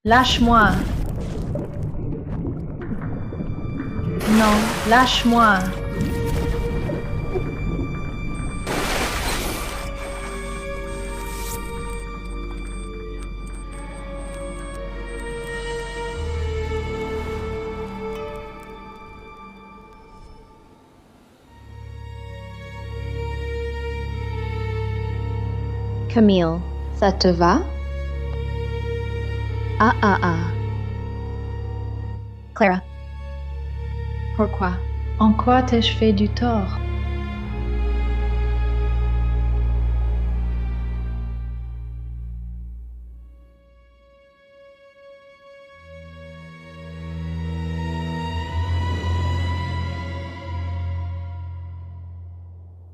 Lâche-moi. Non, lâche-moi. Camille, ça te va? Ah. Clara. Pourquoi? En quoi t'ai-je fait du tort?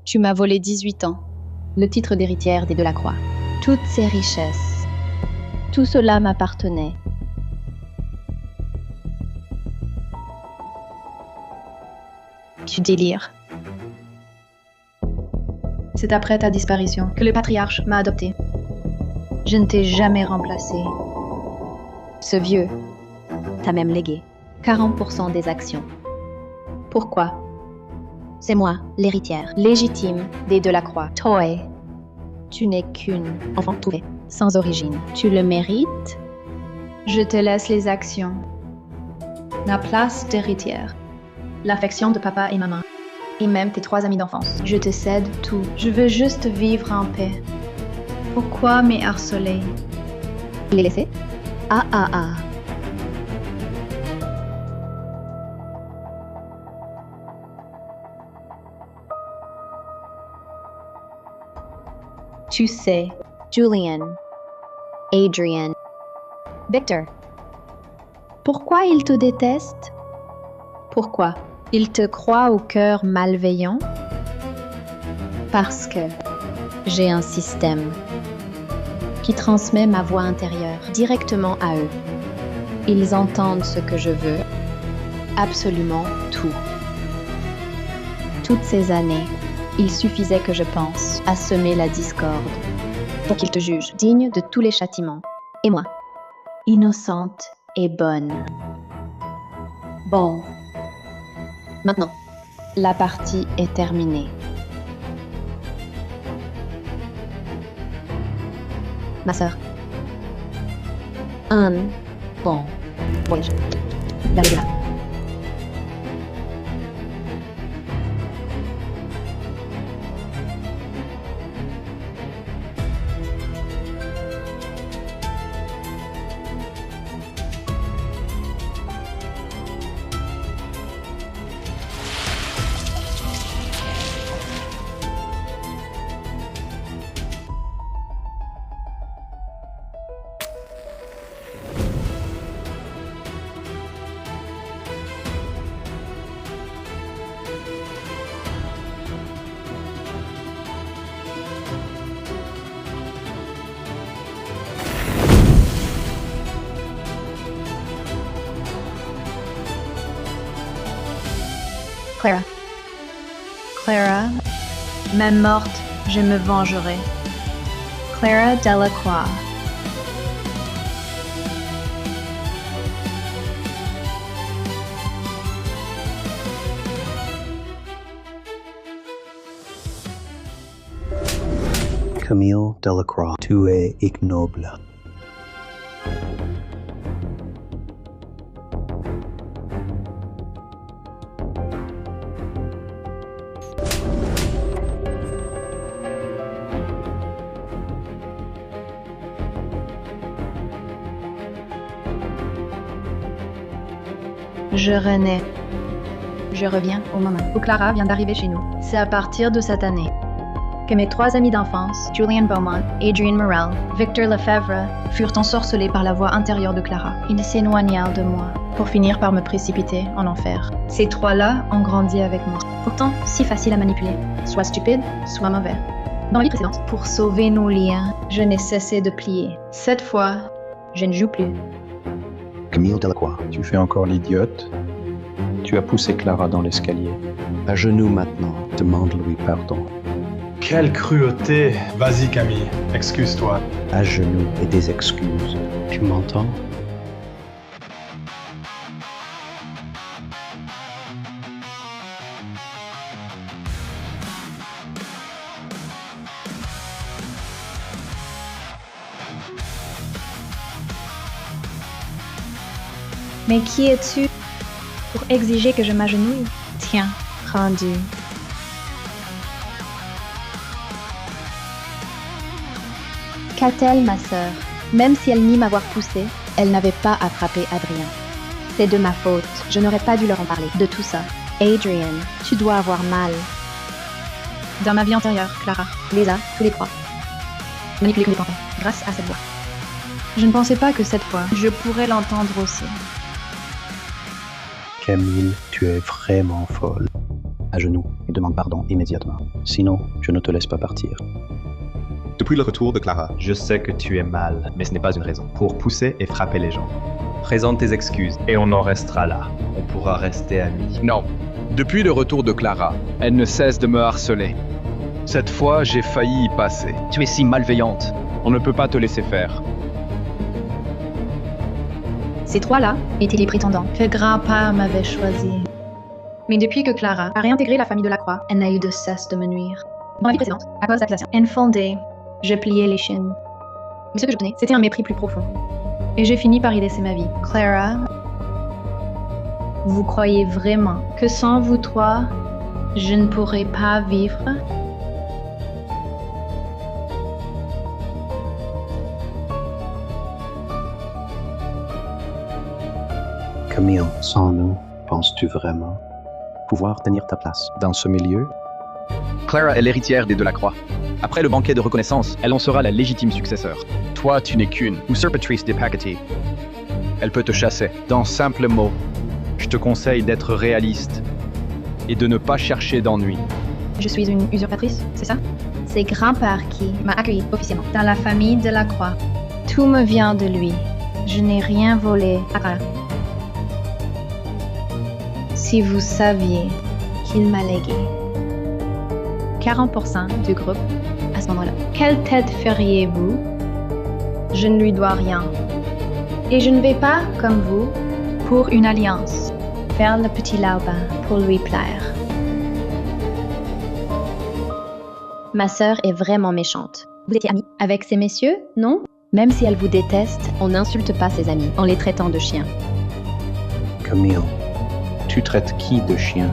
Tu m'as volé 18 ans, le titre d'héritière des Delacroix. Toutes ces richesses, tout cela m'appartenait. Tu délires. C'est après ta disparition que le patriarche m'a adopté. Je ne t'ai jamais remplacé. Ce vieux t'a même légué 40% des actions. Pourquoi? C'est moi, l'héritière légitime des Delacroix. Toi, tu n'es qu'une enfant trouvée, sans origine. Tu le mérites? Je te laisse les actions. La place d'héritière. L'affection de papa et maman. Et même tes 3 amis d'enfance. Je te cède tout. Je veux juste vivre en paix. Pourquoi m'harceler? Les laisser? Ah. Tu sais, Julian, Adrian, Victor, pourquoi ils te détestent? Pourquoi? Ils te croient au cœur malveillant? Parce que j'ai un système qui transmet ma voix intérieure directement à eux. Ils entendent ce que je veux, absolument tout. Toutes ces années, il suffisait que je pense à semer la discorde pour qu'ils te jugent digne de tous les châtiments. Et moi, innocente et bonne. Bon. Maintenant, la partie est terminée. Ma sœur. Un bon voyage vers le delà. Clara. Clara, même morte, je me vengerai. Clara Delacroix. Camille Delacroix, tu es ignoble. Je renais. Je reviens au moment Où Clara vient d'arriver chez nous. C'est à partir de cette année que mes 3 amis d'enfance, Julian Beaumont, Adrian Morel, Victor Lefebvre, furent ensorcelés par la voix intérieure de Clara. Ils s'éloignèrent de moi pour finir par me précipiter en enfer. Ces 3-là ont grandi avec moi. Pourtant, si facile à manipuler. Soit stupide, soit mauvais. Dans la vie précédente, pour sauver nos liens, je n'ai cessé de plier. Cette fois, je ne joue plus. Camille Delacroix, Tu fais encore l'idiote. Tu as poussé Clara dans l'escalier. à genoux maintenant, demande-lui pardon. Quelle cruauté! Vas-y Camille, excuse-toi. À genoux et des excuses. Tu m'entends? Mais qui es-tu pour exiger que je m'agenouille? Tiens, rendu. Qu'a-t-elle, ma sœur? Même si elle nie m'avoir poussée, elle n'avait pas à frapper Adrien. C'est de ma faute. Je n'aurais pas dû leur en parler de tout ça. Adrian, tu dois avoir mal. Dans ma vie antérieure, Clara, Lisa, tous les trois. manipulé comme des pantins, grâce à cette voix. Je ne pensais pas que cette fois, je pourrais l'entendre aussi. Camille, tu es vraiment folle. À genoux et demande pardon immédiatement. Sinon, je ne te laisse pas partir. Depuis le retour de Clara, Je sais que tu es mal, mais ce n'est pas une raison pour pousser et frapper les gens. Présente tes excuses et on en restera là. On pourra rester amis. Non. Depuis le retour de Clara, elle ne cesse de me harceler. Cette fois, j'ai failli y passer. Tu es si malveillante. On ne peut pas te laisser faire. Ces trois-là étaient les prétendants. Que grand-père m'avait choisi. Mais depuis que Clara a réintégré la famille de la Croix, elle n'a eu de cesse de me nuire. Dans la vie précédente, à cause d'accusations infondées, je pliais les chines. Mais ce que je tenais, c'était un mépris plus profond. Et j'ai fini par y laisser ma vie. Clara, vous croyez vraiment que sans vous trois, je ne pourrais pas vivre? Camille, sans nous, penses-tu vraiment pouvoir tenir ta place dans ce milieu? Clara est l'héritière des Delacroix. Après le banquet de reconnaissance, elle en sera la légitime successeur. Toi, tu n'es qu'une. Usurpatrice de Pacity. Elle peut te chasser. Dans simples mots, je te conseille d'être réaliste et de ne pas chercher d'ennui. Je suis une usurpatrice, c'est ça? C'est grand-père qui m'a accueilli officiellement. Dans la famille de la Croix. Tout me vient de lui. Je n'ai rien volé à Clara. Si vous saviez qu'il m'a légué 40% du groupe à ce moment-là. Quelle tête feriez-vous? Je ne lui dois rien. Et je ne vais pas, comme vous, pour une alliance, faire le petit larbin pour lui plaire. Ma sœur est vraiment méchante. Vous étiez amie avec ces messieurs, non? Même si elle vous déteste, on n'insulte pas ses amis en les traitant de chiens. Camille, tu traites qui de chien?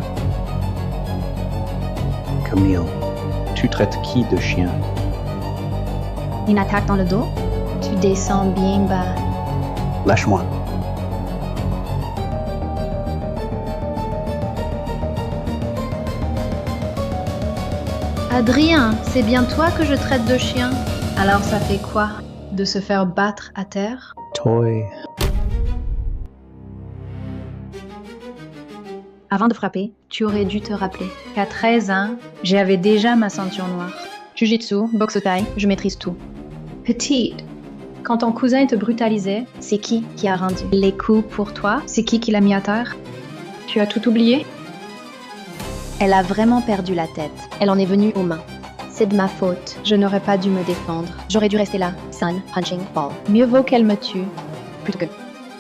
Camille, tu traites qui de chien? Une attaque dans le dos? Tu descends bien bas. Lâche-moi. Adrien, c'est bien toi que je traite de chien? Alors ça fait quoi? De se faire battre à terre? Toy. Avant de frapper, tu aurais dû te rappeler qu'à 13 ans, j'avais déjà ma ceinture noire. Jiu-jitsu, boxe thaï, je maîtrise tout. Petite, quand ton cousin te brutalisait, c'est qui a rendu les coups pour toi? C'est qui l'a mis à terre? Tu as tout oublié? Elle a vraiment perdu la tête. Elle en est venue aux mains. C'est de ma faute. Je n'aurais pas dû me défendre. J'aurais dû rester là, sun, punching, ball. Mieux vaut qu'elle me tue. Plutôt que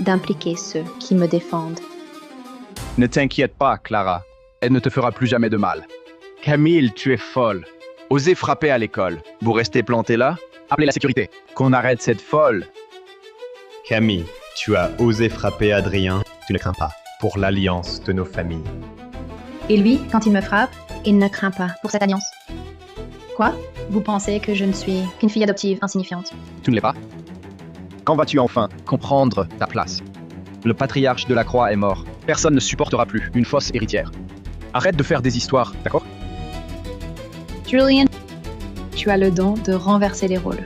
d'impliquer ceux qui me défendent. Ne t'inquiète pas, Clara. Elle ne te fera plus jamais de mal. Camille, tu es folle. Osez frapper à l'école. Vous restez planté là? Appelez la sécurité. Qu'on arrête cette folle. Camille, tu as osé frapper Adrien. Tu ne crains pas pour l'alliance de nos familles. Et lui, quand il me frappe, Il ne craint pas pour cette alliance. quoi? Vous pensez que je ne suis qu'une fille adoptive insignifiante? Tu ne l'es pas? Quand vas-tu enfin comprendre ta place? Le patriarche de la Croix est mort. Personne ne supportera plus une fausse héritière. Arrête de faire des histoires, d'accord? Julian, tu as le don de renverser les rôles.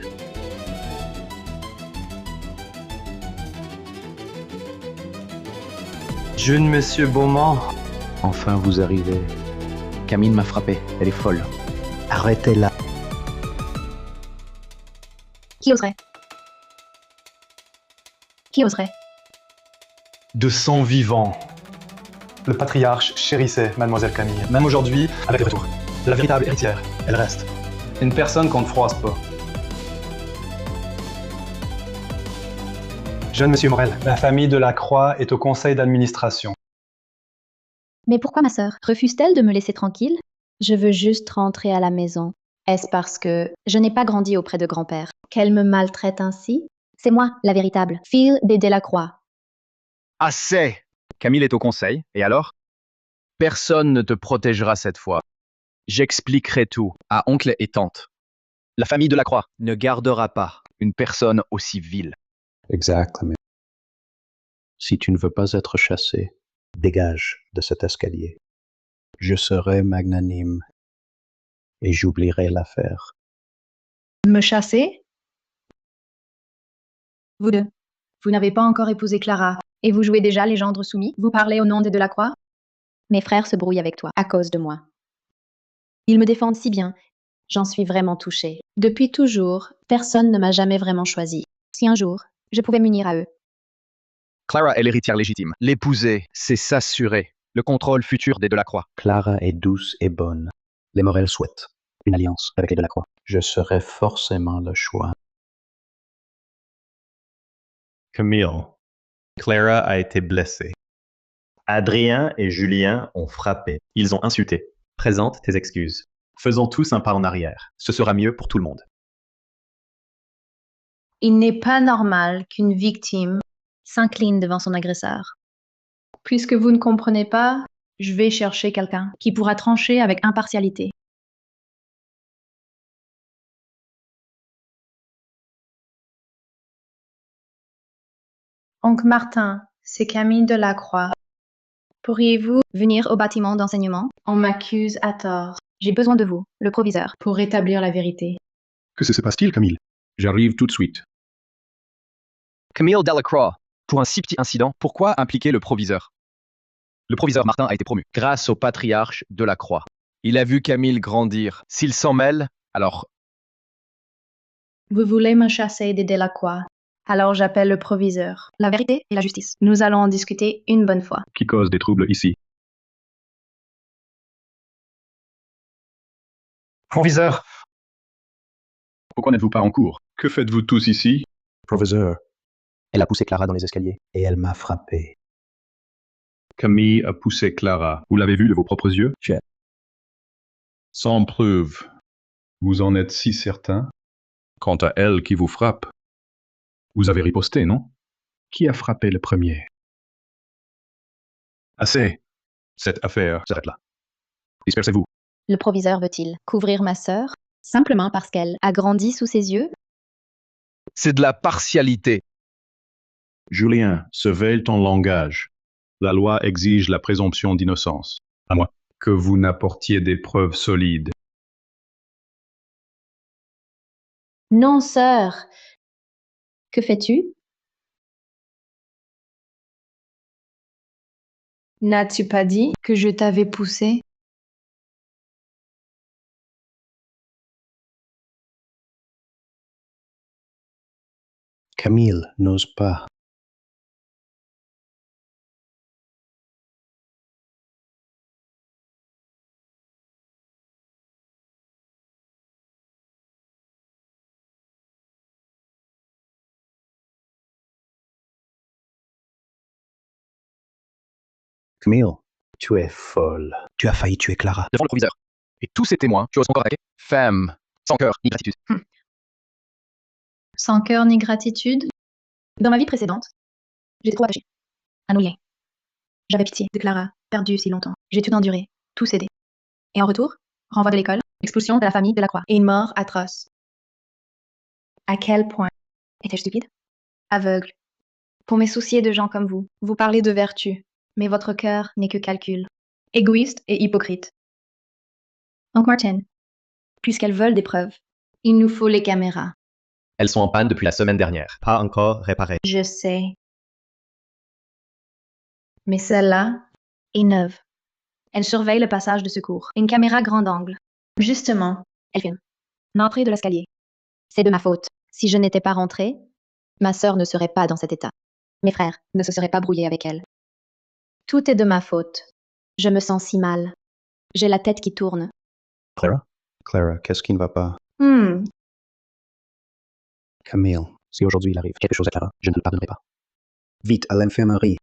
Jeune monsieur Beaumont. Enfin, vous arrivez. Camille m'a frappé, elle est folle. Arrêtez-la. Qui oserait? Qui oserait? De sang vivant. Le patriarche chérissait Mademoiselle Camille. Même aujourd'hui, avec le retour. La véritable héritière, elle reste. Une personne qu'on ne froisse pas. Jeune monsieur Morel, la famille de la Croix est au conseil d'administration. Mais pourquoi ma sœur refuse-t-elle de me laisser tranquille? Je veux juste rentrer à la maison. Est-ce parce que je n'ai pas grandi auprès de grand-père qu'elle me maltraite ainsi? C'est moi, la véritable fille des Delacroix. Assez! Camille est au conseil, et alors? Personne ne te protégera cette fois. J'expliquerai tout à oncle et tante. La famille de la Croix ne gardera pas une personne aussi vile. Exactement. Si tu ne veux pas être chassé, dégage de cet escalier. Je serai magnanime et j'oublierai l'affaire. Me chasser? Vous deux. Vous n'avez pas encore épousé Clara, et vous jouez déjà les gendres soumis? Vous parlez au nom des Delacroix? Mes frères se brouillent avec toi à cause de moi. Ils me défendent si bien. J'en suis vraiment touchée. Depuis toujours, personne ne m'a jamais vraiment choisi. Si un jour, je pouvais m'unir à eux. Clara est l'héritière légitime. L'épouser, c'est s'assurer le contrôle futur des Delacroix. Clara est douce et bonne. Les Morel souhaitent une alliance avec les Delacroix. Je serai forcément le choix. Camille, Clara a été blessée. Adrien et Julien ont frappé. Ils ont insulté. Présente tes excuses. Faisons tous un pas en arrière. Ce sera mieux pour tout le monde. Il n'est pas normal qu'une victime s'incline devant son agresseur. Puisque vous ne comprenez pas, je vais chercher quelqu'un qui pourra trancher avec impartialité. Oncle Martin, c'est Camille Delacroix. Pourriez-vous venir au bâtiment d'enseignement? On m'accuse à tort. J'ai besoin de vous, le proviseur, pour rétablir la vérité. Que se passe-t-il, Camille? J'arrive tout de suite. Camille Delacroix, pour un si petit incident, pourquoi impliquer le proviseur? Le proviseur Martin a été promu grâce au patriarche de la Croix. Il a vu Camille grandir. S'il s'en mêle, alors Vous voulez me chasser des Delacroix. Alors j'appelle le proviseur. La vérité et la justice. Nous allons en discuter une bonne fois. Qui cause des troubles ici? Proviseur, Pourquoi n'êtes-vous pas en cours? Que faites-vous tous ici? Professeur, elle a poussé Clara dans les escaliers et elle m'a frappé. Camille a poussé Clara. Vous l'avez vu de vos propres yeux? J'ai- Sans preuve. Vous en êtes si certain? Quant à elle qui vous frappe, vous avez riposté, non? Qui a frappé le premier? Assez. Cette affaire s'arrête là. Dispersez-vous. Le proviseur veut-il couvrir ma sœur simplement parce qu'elle a grandi sous ses yeux? c'est de la partialité. Julien, surveille ton langage. La loi exige la présomption d'innocence. À moins que vous n'apportiez des preuves solides. Non, sœur. Que fais-tu? N'as-tu pas dit que je t'avais poussé? Camille n'ose pas. Camille, tu es folle. Tu as failli tuer Clara. Devant le proviseur. Et tous ces témoins, tu oses encore attaquer? Femme, sans cœur, ni gratitude. Sans cœur ni gratitude? Dans ma vie précédente, j'ai trop attaché à nos liens. J'avais pitié de Clara, perdue si longtemps. J'ai tout enduré, tout cédé. Et en retour, renvoi de l'école, expulsion de la famille de la Croix et une mort atroce. À quel point étais-je stupide? Aveugle. Pour me soucier de gens comme vous, vous parlez de vertu, mais votre cœur n'est que calcul. Égoïste et hypocrite. Donc Martin, puisqu'elles veulent des preuves, il nous faut les caméras. Elles sont en panne depuis la semaine dernière. Pas encore réparées. Je sais. Mais celle-là est neuve. Elle surveille le passage de secours. Une caméra grand angle. Justement, elle filme l'entrée de l'escalier. C'est de ma faute. Si je n'étais pas rentrée, ma sœur ne serait pas dans cet état. Mes frères ne se seraient pas brouillés avec elle. Tout est de ma faute. Je me sens si mal. J'ai la tête qui tourne. Clara? Clara, qu'est-ce qui ne va pas? Camille, si aujourd'hui il arrive quelque chose à Clara, je ne le pardonnerai pas. Vite, à l'infirmerie.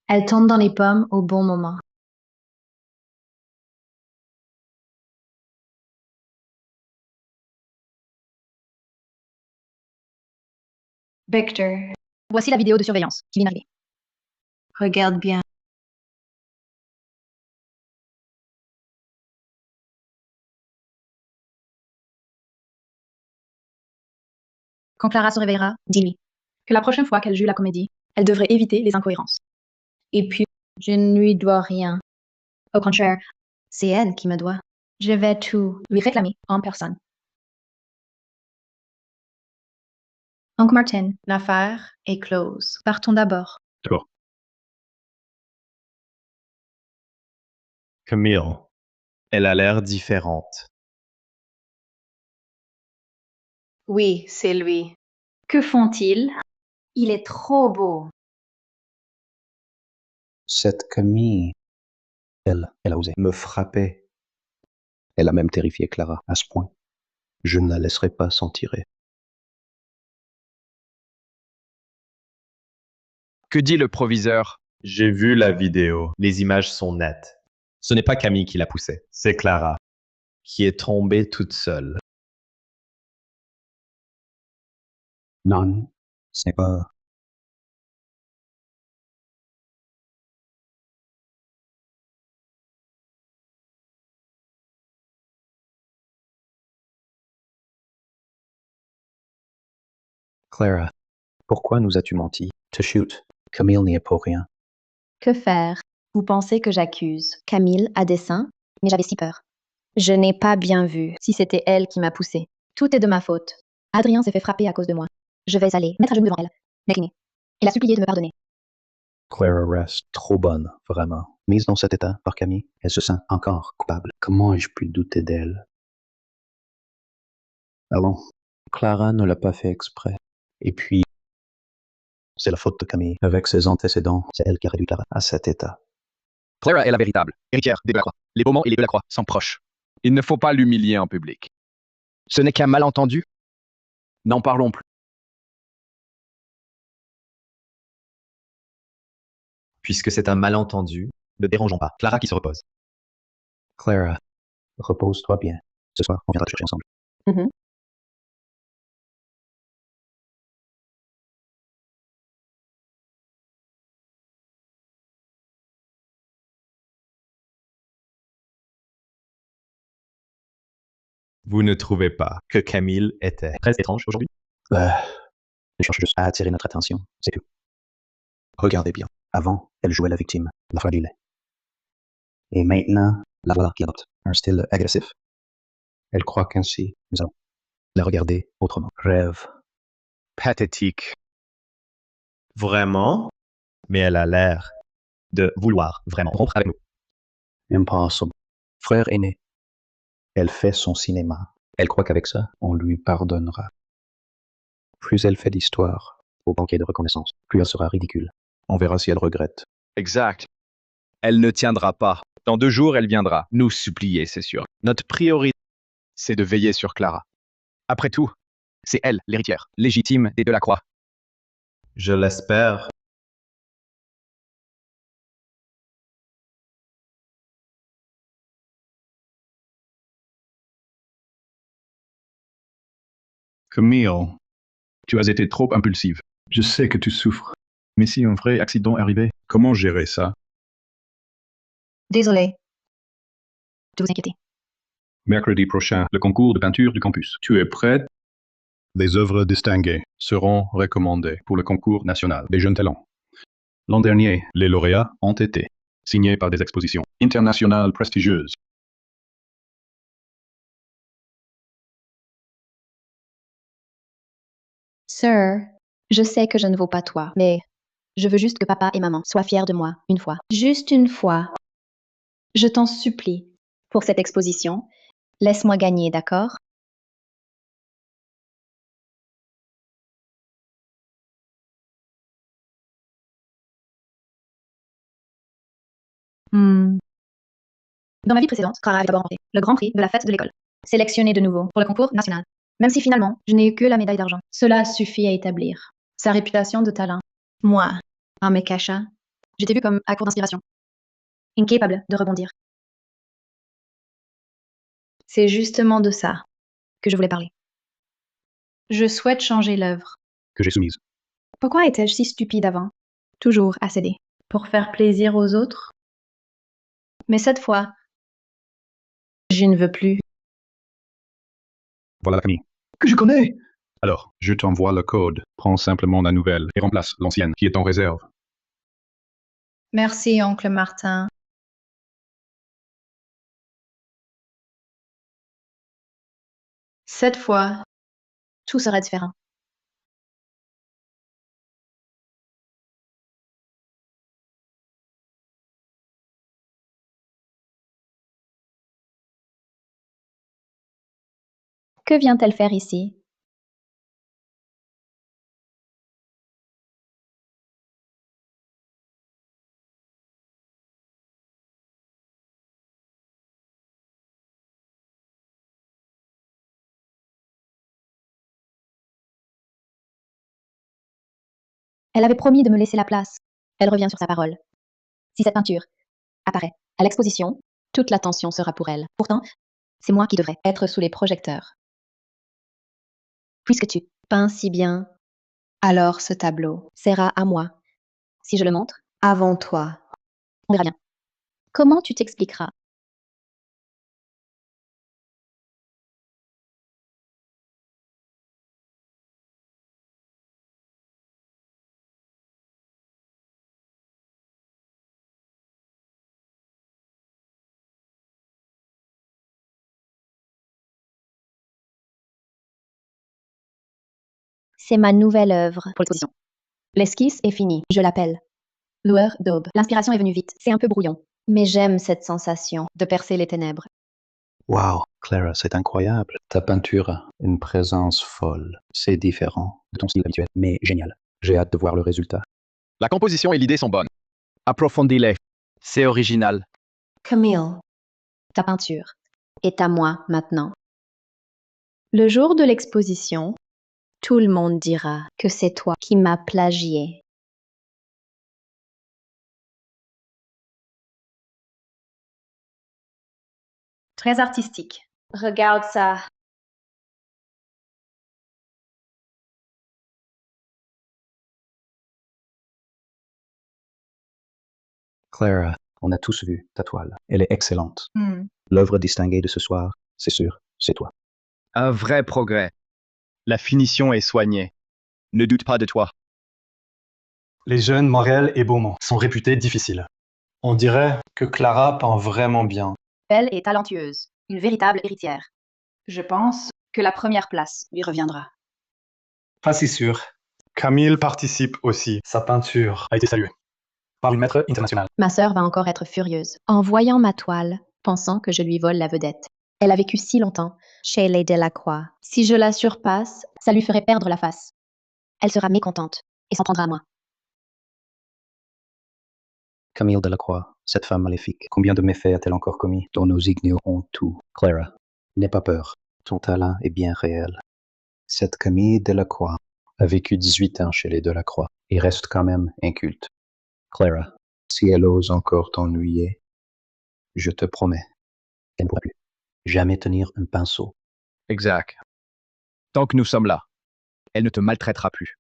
Elle tombe dans les pommes au bon moment. Victor, Voici la vidéo de surveillance qui vient d'arriver. regarde bien. Quand Clara se réveillera, dis-lui que la prochaine fois qu'elle joue la comédie, elle devrait éviter les incohérences. Et puis, je ne lui dois rien. Au contraire, c'est elle qui me doit Je vais tout. lui réclamer en personne. Oncle Martin, l'affaire est close. Partons d'abord. D'accord. Camille. Elle a l'air différente. Oui, c'est lui. Que font-ils? Il est trop beau. Cette Camille, elle a osé Me frapper. Elle a même terrifié Clara à ce point. Je ne la laisserai pas s'en tirer. Que dit le proviseur? J'ai vu la vidéo. Les images sont nettes. Ce n'est pas Camille qui l'a poussée, c'est Clara, qui est tombée toute seule. Non, ce n'est pas... Clara, pourquoi nous as-tu menti? Te shoot. Camille n'y est pour rien. Que faire? Vous pensez que j'accuse Camille à dessein? Mais j'avais si peur. Je n'ai pas bien vu si c'était elle qui m'a poussée. Tout est de ma faute. Adrien s'est fait frapper à cause de moi. Je vais aller mettre à genoux devant elle, l'incliner, et la supplier de me pardonner. Clara reste trop bonne, vraiment. Mise dans cet état par Camille, elle se sent encore coupable. Comment ai-je pu douter d'elle? Allons, Clara ne l'a pas fait exprès. Et puis, c'est la faute de Camille. Avec ses antécédents, c'est elle qui a réduit Clara à cet état. Clara est la véritable héritière des Delacroix. Les Beaumont et les Delacroix sont proches. Il ne faut pas l'humilier en public. Ce n'est qu'un malentendu. N'en parlons plus. Puisque c'est un malentendu, ne dérangeons pas. Clara qui se repose. Clara, repose-toi bien. Ce soir, on viendra te chercher ensemble. Vous ne trouvez pas que Camille était très étrange aujourd'hui? Je cherche juste à attirer notre attention, c'est tout. Regardez bien. Avant, elle jouait la victime, la fragile. Et maintenant, la voilà qui adopte un style agressif. Elle croit qu'ainsi, nous allons la regarder autrement. Rêve. Pathétique. Vraiment? Mais elle a l'air de vouloir vraiment rompre avec nous. Impossible. Frère aîné. Elle fait son cinéma. Elle croit qu'avec ça, on lui pardonnera. Plus elle fait d'histoire au banquet de reconnaissance, plus elle sera ridicule. On verra si elle regrette. Exact. Elle ne tiendra pas. Dans 2 jours, elle viendra nous supplier, c'est sûr. Notre priorité, c'est de veiller sur Clara. Après tout, c'est elle, l'héritière, légitime des Delacroix. Je l'espère. Camille, tu as été trop impulsive. Je sais que tu souffres. Mais si un vrai accident arrivait, comment gérer ça? Désolée de vous inquiéter. Mercredi prochain, le concours de peinture du campus. Tu es prête? Les œuvres distinguées seront recommandées pour le concours national des jeunes talents. L'an dernier, les lauréats ont été signés par des expositions internationales prestigieuses. Sir, je sais que je ne vaux pas toi, mais je veux juste que papa et maman soient fiers de moi, une fois. Juste une fois. Je t'en supplie. Pour cette exposition, laisse-moi gagner, d'accord? Dans ma vie précédente, Clara avait d'abord remporté le grand prix de la fête de l'école, sélectionnée de nouveau pour le concours national. Même si finalement, je n'ai eu que la médaille d'argent. Cela suffit à établir sa réputation de talent. Moi, en me cachant, J'étais vue comme à court d'inspiration, incapable de rebondir, c'est justement de ça que je voulais parler. Je souhaite changer l'œuvre. Que j'ai soumise. Pourquoi étais-je si stupide avant? Toujours à céder. Pour faire plaisir aux autres? Mais cette fois, je ne veux plus. Voilà Camille. Que je connais! Alors, je t'envoie le code. Prends simplement la nouvelle et remplace l'ancienne qui est en réserve. Merci, oncle Martin. Cette fois, Tout sera différent. Que vient-elle faire ici? Elle avait promis de me laisser la place. Elle revient sur sa parole. Si cette peinture apparaît à l'exposition, toute l'attention sera pour elle. Pourtant, c'est moi qui devrais être sous les projecteurs. Puisque tu peins si bien, alors ce tableau sera à moi. Si je le montre, avant toi. On verra bien. Comment tu t'expliqueras? C'est ma nouvelle œuvre pour l'exposition. L'esquisse est finie, je l'appelle Lueur d'aube. L'inspiration est venue vite, c'est un peu brouillon. Mais j'aime cette sensation de percer les ténèbres. Wow, Clara, c'est incroyable. Ta peinture a une présence folle. C'est différent de ton style habituel, mais génial. J'ai hâte de voir le résultat. La composition et l'idée sont bonnes. Approfondis-les. C'est original. Camille, ta peinture est à moi maintenant. Le jour de l'exposition, tout le monde dira que c'est toi qui m'as plagié. très artistique. Regarde ça. Clara, on a tous vu ta toile. Elle est excellente. Hmm. L'œuvre distinguée de ce soir, c'est sûr, c'est toi. Un vrai progrès. La finition est soignée. Ne doute pas de toi. Les jeunes Morel et Beaumont sont réputés difficiles. On dirait que Clara peint vraiment bien. Belle et talentueuse. Une véritable héritière. Je pense que la première place lui reviendra. Pas si sûr. Camille participe aussi. Sa peinture a été saluée par une maître internationale. Ma sœur va encore être furieuse en voyant ma toile, pensant que je lui vole la vedette. Elle a vécu si longtemps chez les Delacroix. Si je la surpasse, ça lui ferait perdre la face. Elle sera mécontente et s'en prendra à moi. Camille Delacroix, cette femme maléfique, combien de méfaits a-t-elle encore commis dont nous ignorons tout? Clara, n'aie pas peur. Ton talent est bien réel. Cette Camille Delacroix a vécu 18 ans chez les Delacroix et reste quand même inculte. Clara, si elle ose encore t'ennuyer, je te promets qu'elle ne pourra plus jamais tenir un pinceau. Exact. Tant que nous sommes là, elle ne te maltraitera plus.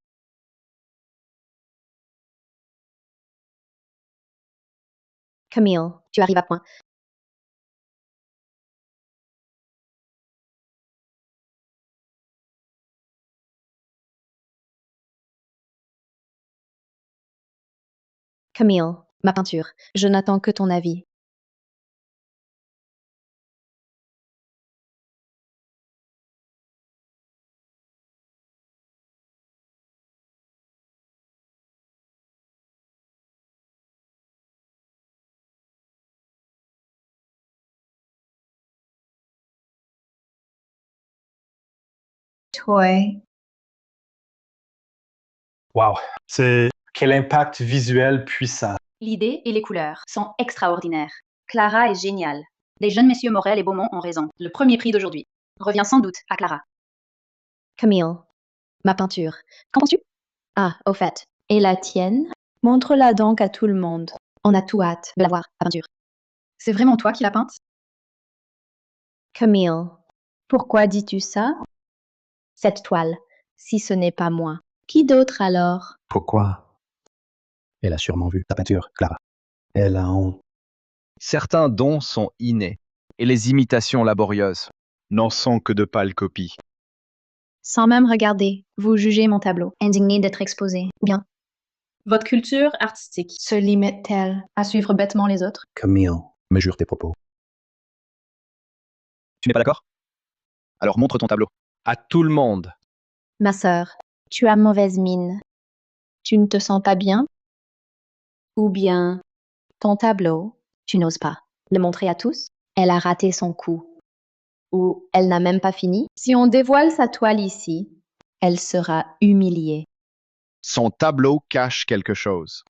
Camille, tu arrives à point. Camille, ma peinture, je n'attends que ton avis. Toi. Waouh, c'est quel impact visuel puissant. L'idée et les couleurs sont extraordinaires. Clara est géniale. Les jeunes messieurs Morel et Beaumont ont raison. Le premier prix d'aujourd'hui revient sans doute à Clara. Camille, ma peinture, qu'en penses-tu? Ah, au fait, et la tienne? Montre-la donc à tout le monde. On a tout hâte de la voir, ta peinture. C'est vraiment toi qui l'as peinte? Camille, pourquoi dis-tu ça? Cette toile, si ce n'est pas moi Qui d'autre alors? Pourquoi? Elle a sûrement vu ta peinture, Clara. Elle a honte. Certains dons sont innés, et les imitations laborieuses n'en sont que de pâles copies. Sans même regarder, vous jugez mon tableau, indigné d'être exposé. Ou bien, Votre culture artistique. se limite-t-elle à suivre bêtement les autres? Camille, mesure tes propos. Tu n'es pas d'accord? Alors montre ton tableau. À tout le monde. Ma sœur, tu as mauvaise mine. Tu ne te sens pas bien? Ou bien, ton tableau, tu n'oses pas le montrer à tous? Elle a raté son coup. Ou elle n'a même pas fini? Si on dévoile sa toile ici, elle sera humiliée. Son tableau cache quelque chose.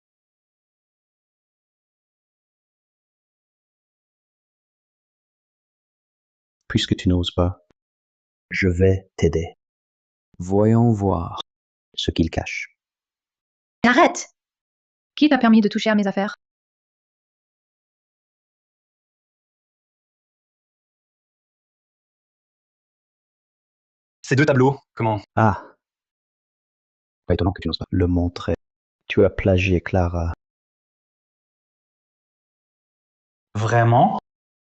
Puisque tu n'oses pas, je vais t'aider. Voyons voir ce qu'il cache. Arrête! Qui t'a permis de toucher à mes affaires? Ces deux tableaux, comment? Ah! Pas étonnant que tu n'oses pas le montrer. Tu as plagié Clara. Vraiment?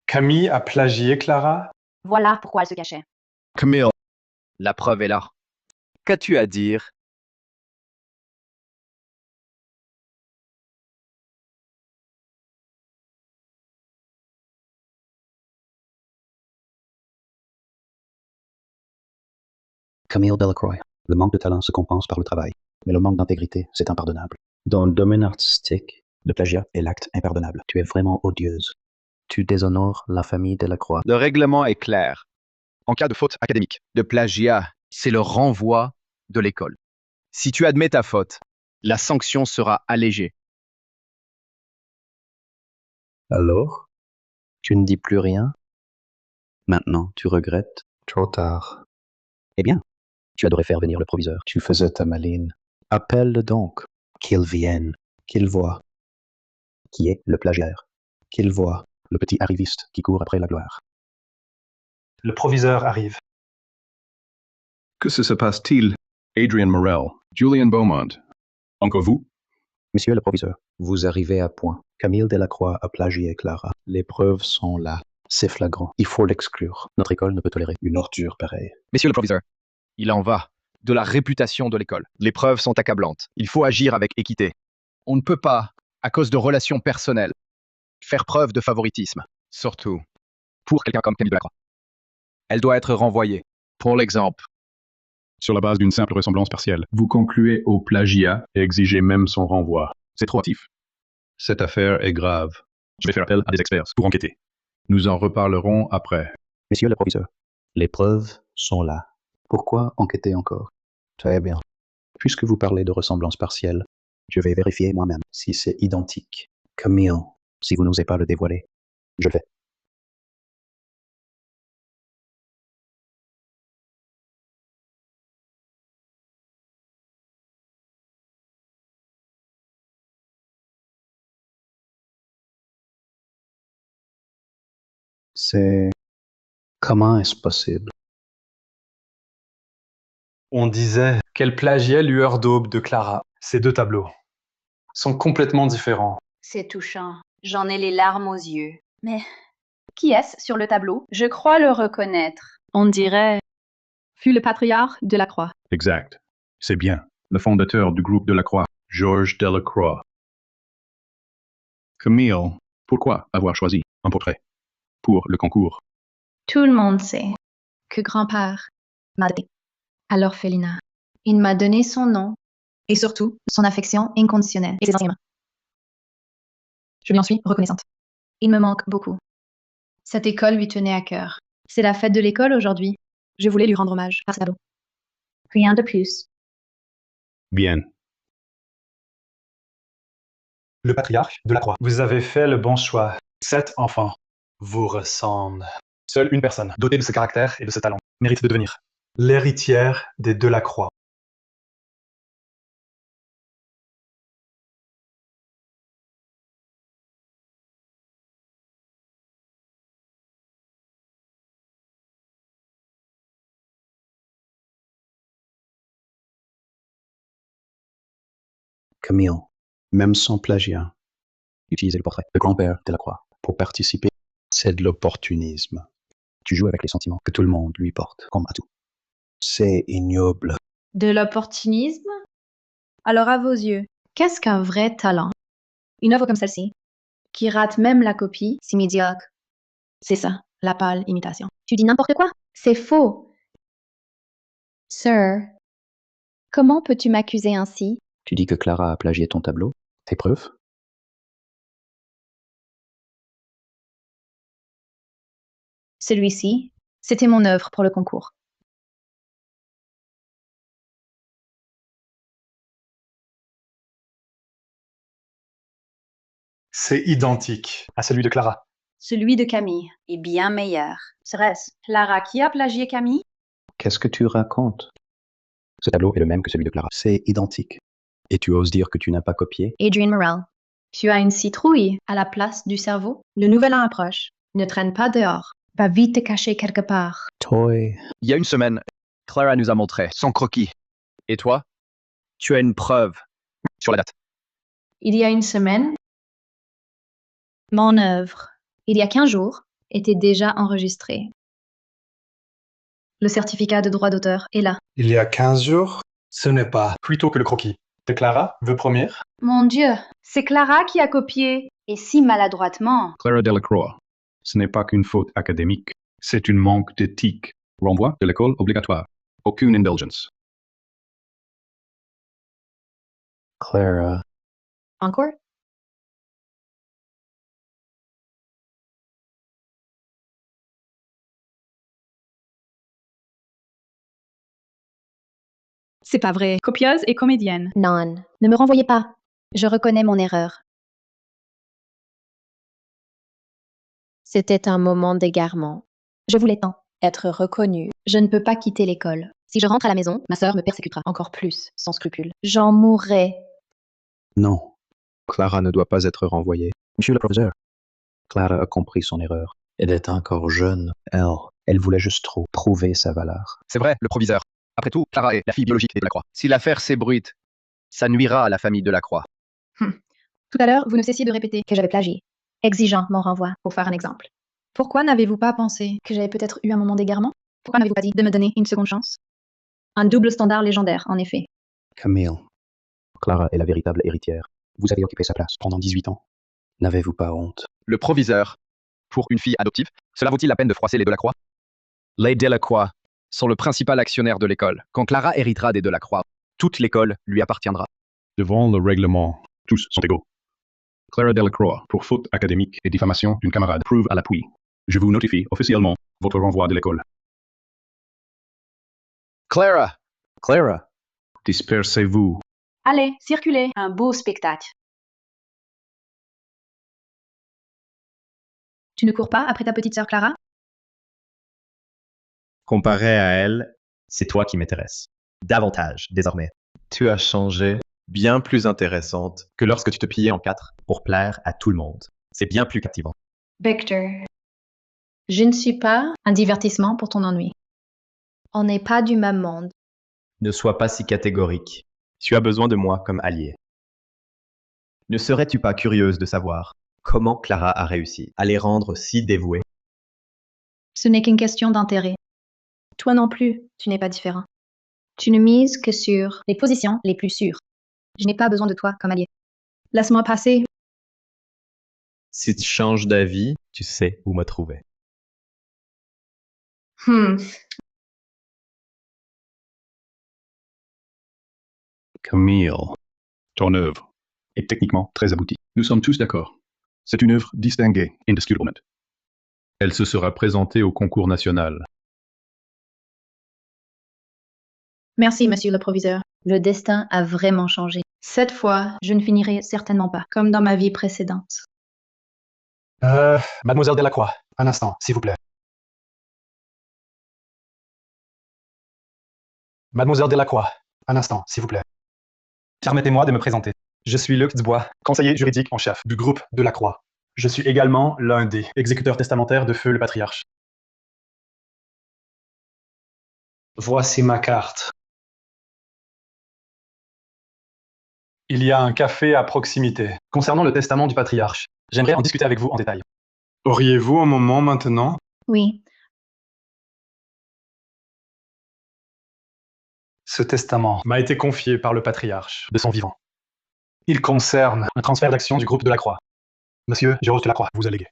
Camille a plagié Clara? Voilà pourquoi elle se cachait. Camille, la preuve est là. Qu'as-tu à dire? Camille Delacroix. Le manque de talent se compense par le travail, mais le manque d'intégrité, c'est impardonnable. Dans le domaine artistique, le plagiat est l'acte impardonnable. Tu es vraiment odieuse. Tu déshonores la famille Delacroix. Le règlement est clair. En cas de faute académique, de plagiat, c'est le renvoi de l'école. Si tu admets ta faute, la sanction sera allégée. Alors? Tu ne dis plus rien? Maintenant, tu regrettes? Trop tard. Eh bien, tu adorais faire venir le proviseur. Tu faisais ta maline. Appelle-le donc. Qu'il vienne. Qu'il voie. Qui est le plagiaire? Qu'il voie. Le petit arriviste qui court après la gloire. Le proviseur arrive. Que se passe-t-il? Adrian Morel, Julian Beaumont. Encore vous? Monsieur le proviseur, vous arrivez à point. Camille Delacroix a plagié Clara. Les preuves sont là. C'est flagrant. Il faut l'exclure. Notre école ne peut tolérer une ordure pareille. Messieurs le proviseur, il en va de la réputation de l'école. Les preuves sont accablantes. Il faut agir avec équité. On ne peut pas, à cause de relations personnelles, faire preuve de favoritisme. Surtout pour quelqu'un comme Camille Delacroix. Elle doit être renvoyée. Pour l'exemple. Sur la base d'une simple ressemblance partielle, vous concluez au plagiat et exigez même son renvoi. C'est trop hâtif. Cette affaire est grave. Je vais faire appel à des experts pour enquêter. Nous en reparlerons après. Monsieur le proviseur, les preuves sont là. Pourquoi enquêter encore? Très bien. Puisque vous parlez de ressemblance partielle, je vais vérifier moi-même si c'est identique. Camille, si vous n'osez pas le dévoiler, je le fais. C'est... Comment est-ce possible? On disait qu'elle plagiait Lueur d'aube de Clara. Ces deux tableaux sont complètement différents. C'est touchant. J'en ai les larmes aux yeux. Mais qui est-ce sur le tableau? Je crois le reconnaître. On dirait fut le patriarche de la Croix. Exact. C'est bien. Le fondateur du groupe Delacroix, Georges Delacroix. Camille, pourquoi avoir choisi un portrait pour le concours? Tout le monde sait que grand-père m'a donné à l'orphelinat. Il m'a donné son nom et surtout son affection inconditionnelle et ses enseignements. Je lui en suis reconnaissante. Il me manque beaucoup. Cette école lui tenait à cœur. C'est la fête de l'école aujourd'hui. Je voulais lui rendre hommage par ce tableau. Rien de plus. Bien. Le patriarche de la Croix. Vous avez fait le bon choix. 7 enfants vous ressemblent. Seule une personne, dotée de ce caractère et de ce talent, mérite de devenir l'héritière des Delacroix. Camille, même sans plagiat, utiliser le portrait de grand-père Delacroix pour participer, c'est de l'opportunisme. Tu joues avec les sentiments que tout le monde lui porte, comme atout. C'est ignoble. De l'opportunisme? Alors à vos yeux, Qu'est-ce qu'un vrai talent? une œuvre comme celle-ci, Qui rate même la copie? C'est médiocre. c'est ça, la pâle imitation. Tu dis n'importe quoi. C'est faux. Sir, comment peux-tu m'accuser ainsi? Tu dis que Clara a plagié ton tableau? Tes preuves? Celui-ci, c'était mon œuvre pour le concours. C'est identique à celui de Clara. Celui de Camille est bien meilleur. Serait-ce Clara qui a plagié Camille? Qu'est-ce que tu racontes? Ce tableau est le même que celui de Clara. C'est identique. Et tu oses dire que tu n'as pas copié? Adrian Morel, tu as une citrouille à la place du cerveau? Le nouvel an approche. Ne traîne pas dehors. Va vite te cacher quelque part. Toy. Il y a une semaine, Clara nous a montré son croquis. Et toi? Tu as une preuve sur la date. Il y a une semaine, Mon œuvre. il y a 15 jours, était déjà enregistrée. Le certificat de droit d'auteur est là. Il y a 15 jours, ce n'est pas plutôt que le croquis. De Clara veut promener. Mon Dieu, c'est Clara qui a copié, et si maladroitement. Clara Delacroix. Ce n'est pas qu'une faute académique, c'est une manque d'éthique. Renvoi de l'école obligatoire. Aucune indulgence. Clara. Encore? C'est pas vrai. Copieuse et comédienne. Non, ne me renvoyez pas. Je reconnais mon erreur. C'était un moment d'égarement. Je voulais tant être reconnue. Je ne peux pas quitter l'école. Si je rentre à la maison, ma sœur me persécutera encore plus, sans scrupule. J'en mourrai. Non. Clara ne doit pas être renvoyée. Monsieur le professeur. Clara a compris son erreur. Elle est encore jeune. Elle voulait juste trop prouver sa valeur. C'est vrai, le proviseur. Après tout, Clara est la fille biologique des Delacroix. Si l'affaire s'ébruite, ça nuira à la famille Delacroix. Tout à l'heure, vous ne cessiez de répéter Que j'avais plagié. Exigeant mon renvoi. pour faire un exemple. Pourquoi n'avez-vous pas pensé que j'avais peut-être eu un moment d'égarement? Pourquoi n'avez-vous pas dit de me donner une seconde chance? Un double standard légendaire, en effet. Camille. Clara est la véritable héritière. Vous avez occupé sa place pendant 18 ans. N'avez-vous pas honte? Le proviseur, pour une fille adoptive, cela vaut-il la peine de froisser les Delacroix? Les Delacroix sont le principal actionnaire de l'école. Quand Clara héritera des Delacroix, toute l'école lui appartiendra. Devant le règlement, tous sont égaux. Clara Delacroix, pour faute académique et diffamation d'une camarade, prouve à l'appui. Je vous notifie officiellement votre renvoi de l'école. Clara! Clara. Dispersez-vous. Allez, circulez, un beau spectacle. Tu ne cours pas après ta petite sœur Clara? Comparé à elle, c'est toi qui m'intéresse. Davantage, désormais. Tu as changé, bien plus intéressante que lorsque tu te pliais en quatre pour plaire à tout le monde. C'est bien plus captivant. Victor, je ne suis pas un divertissement pour ton ennui. On n'est pas du même monde. Ne sois pas si catégorique. Tu as besoin de moi comme allié. Ne serais-tu pas curieuse de savoir comment Clara a réussi à les rendre si dévoués? Ce n'est qu'une question d'intérêt. Toi non plus, tu n'es pas différent. Tu ne mises que sur... Les positions les plus sûres. Je n'ai pas besoin de toi comme allié. Laisse-moi passer. Si tu changes d'avis, tu sais où me trouver. Camille, ton œuvre est techniquement très aboutie. Nous sommes tous d'accord. C'est une œuvre distinguée, indiscutablement. Elle se sera présentée au concours national. Merci, monsieur le proviseur. Le destin a vraiment changé. Cette fois, je ne finirai certainement pas, comme dans ma vie précédente. Mademoiselle Delacroix, un instant, s'il vous plaît. Mademoiselle Delacroix, un instant, s'il vous plaît. Permettez-moi de me présenter. Je suis Luc Dubois, conseiller juridique en chef du groupe Delacroix. Je suis également l'un des exécuteurs testamentaires de Feu le Patriarche. Voici ma carte. Il y a un café à proximité. Concernant le testament du patriarche, j'aimerais en discuter avec vous en détail. Auriez-vous un moment maintenant? Oui, Ce testament m'a été confié par le patriarche de son vivant. Il concerne un transfert d'actions du groupe de la Croix. Monsieur Jérôme de la Croix vous a légué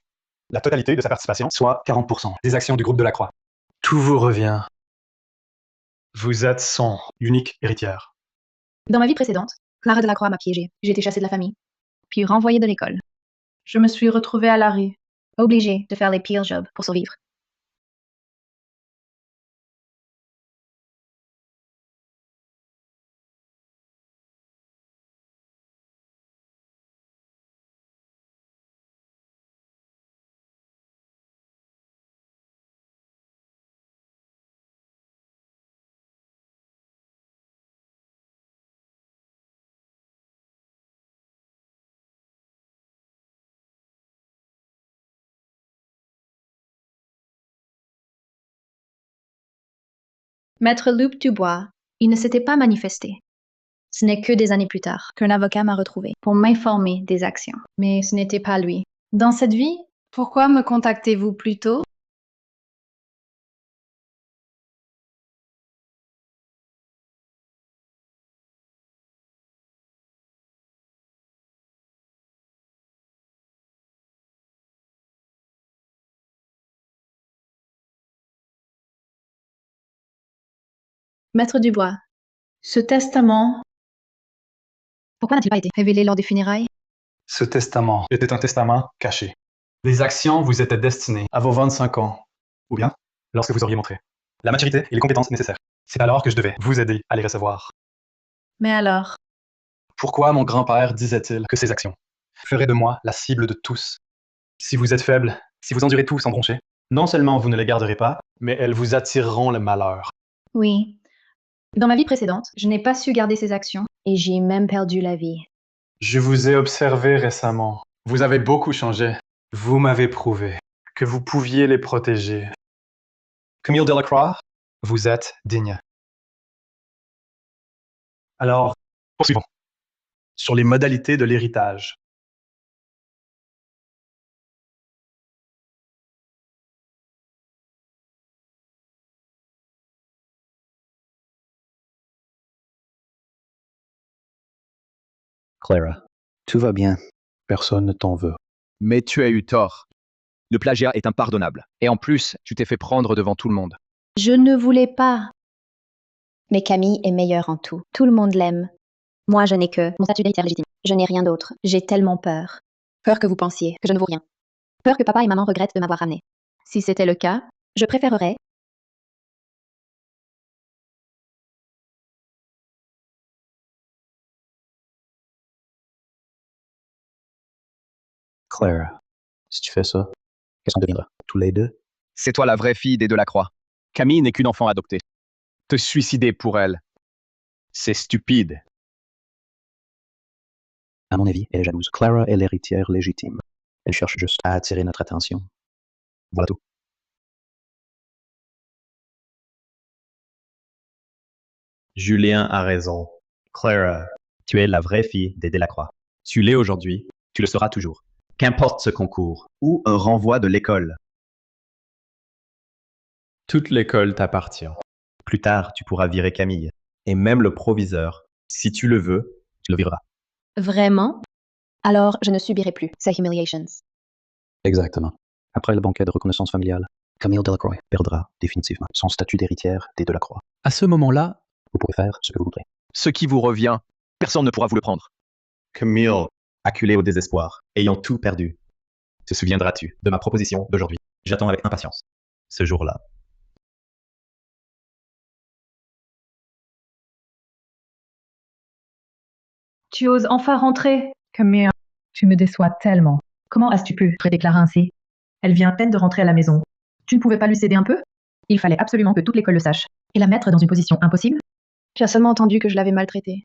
la totalité de sa participation, soit 40% des actions du groupe de la Croix. Tout vous revient. Vous êtes son unique héritière. Dans ma vie précédente, Clara Delacroix m'a piégée. J'ai été chassée de la famille. puis renvoyé de l'école. Je me suis retrouvée à la rue. Obligé de faire les pires jobs pour survivre. Maître Luc Dubois, il ne s'était pas manifesté. Ce n'est que des années plus tard qu'un avocat m'a retrouvé pour m'informer des actions. Mais ce n'était pas lui. Dans cette vie, pourquoi me contactez-vous plus tôt? Maître Dubois, ce testament, Pourquoi n'a-t-il pas été révélé lors des funérailles? Ce testament était un testament caché. Les actions vous étaient destinées à vos 25 ans, ou bien lorsque vous auriez montré la maturité et les compétences nécessaires. C'est alors que je devais vous aider à les recevoir. Mais alors, Pourquoi mon grand-père disait-il que ces actions feraient de moi la cible de tous? Si vous êtes faible, si vous endurez tout sans broncher, non seulement vous ne les garderez pas, mais elles vous attireront le malheur. oui, dans ma vie précédente, je n'ai pas su garder ces actions. et j'ai même perdu la vie. Je vous ai observé récemment. Vous avez beaucoup changé. Vous m'avez prouvé que vous pouviez les protéger. Camille Delacroix, vous êtes digne. Alors, poursuivons. Sur les modalités de l'héritage. Clara, tout va bien. Personne ne t'en veut. Mais tu as eu tort. Le plagiat est impardonnable. Et en plus, tu t'es fait prendre devant tout le monde. Je ne voulais pas. Mais Camille est meilleure en tout. Tout le monde l'aime. Moi, je n'ai que mon statut d'héritière légitime. Je n'ai rien d'autre. J'ai tellement peur. Peur que vous pensiez que je ne vaux rien. Peur que papa et maman regrettent de m'avoir ramenée. Si c'était le cas, je préférerais Clara, si tu fais ça, qu'est-ce qu'on deviendra? Tous les deux? C'est toi la vraie fille des Delacroix. Camille n'est qu'une enfant adoptée. Te suicider pour elle, c'est stupide. À mon avis, elle est jalouse. Clara est l'héritière légitime. Elle cherche juste à attirer notre attention. Voilà tout. Julien a raison. Clara, tu es la vraie fille des Delacroix. Tu l'es aujourd'hui, tu le seras toujours. Qu'importe ce concours ou un renvoi de l'école. Toute l'école t'appartient. Plus tard, tu pourras virer Camille. Et même le proviseur, si tu le veux, tu le vireras. vraiment. Alors, je ne subirai plus ces humiliations. Exactement. Après le banquet de reconnaissance familiale, Camille Delacroix perdra définitivement son statut d'héritière des Delacroix. À ce moment-là, Vous pouvez faire ce que vous voudrez. ce qui vous revient, personne ne pourra vous le prendre. Camille, acculé au désespoir, ayant tout perdu. Te souviendras-tu de ma proposition d'aujourd'hui? J'attends avec impatience ce jour-là. tu oses enfin rentrer. Camille, tu me déçois tellement. Comment as-tu pu traiter Clara ainsi? Elle vient à peine de rentrer à la maison. Tu ne pouvais pas lui céder un peu? Il fallait absolument que toute l'école le sache. Et la mettre dans une position impossible? Tu as seulement entendu que je l'avais maltraitée.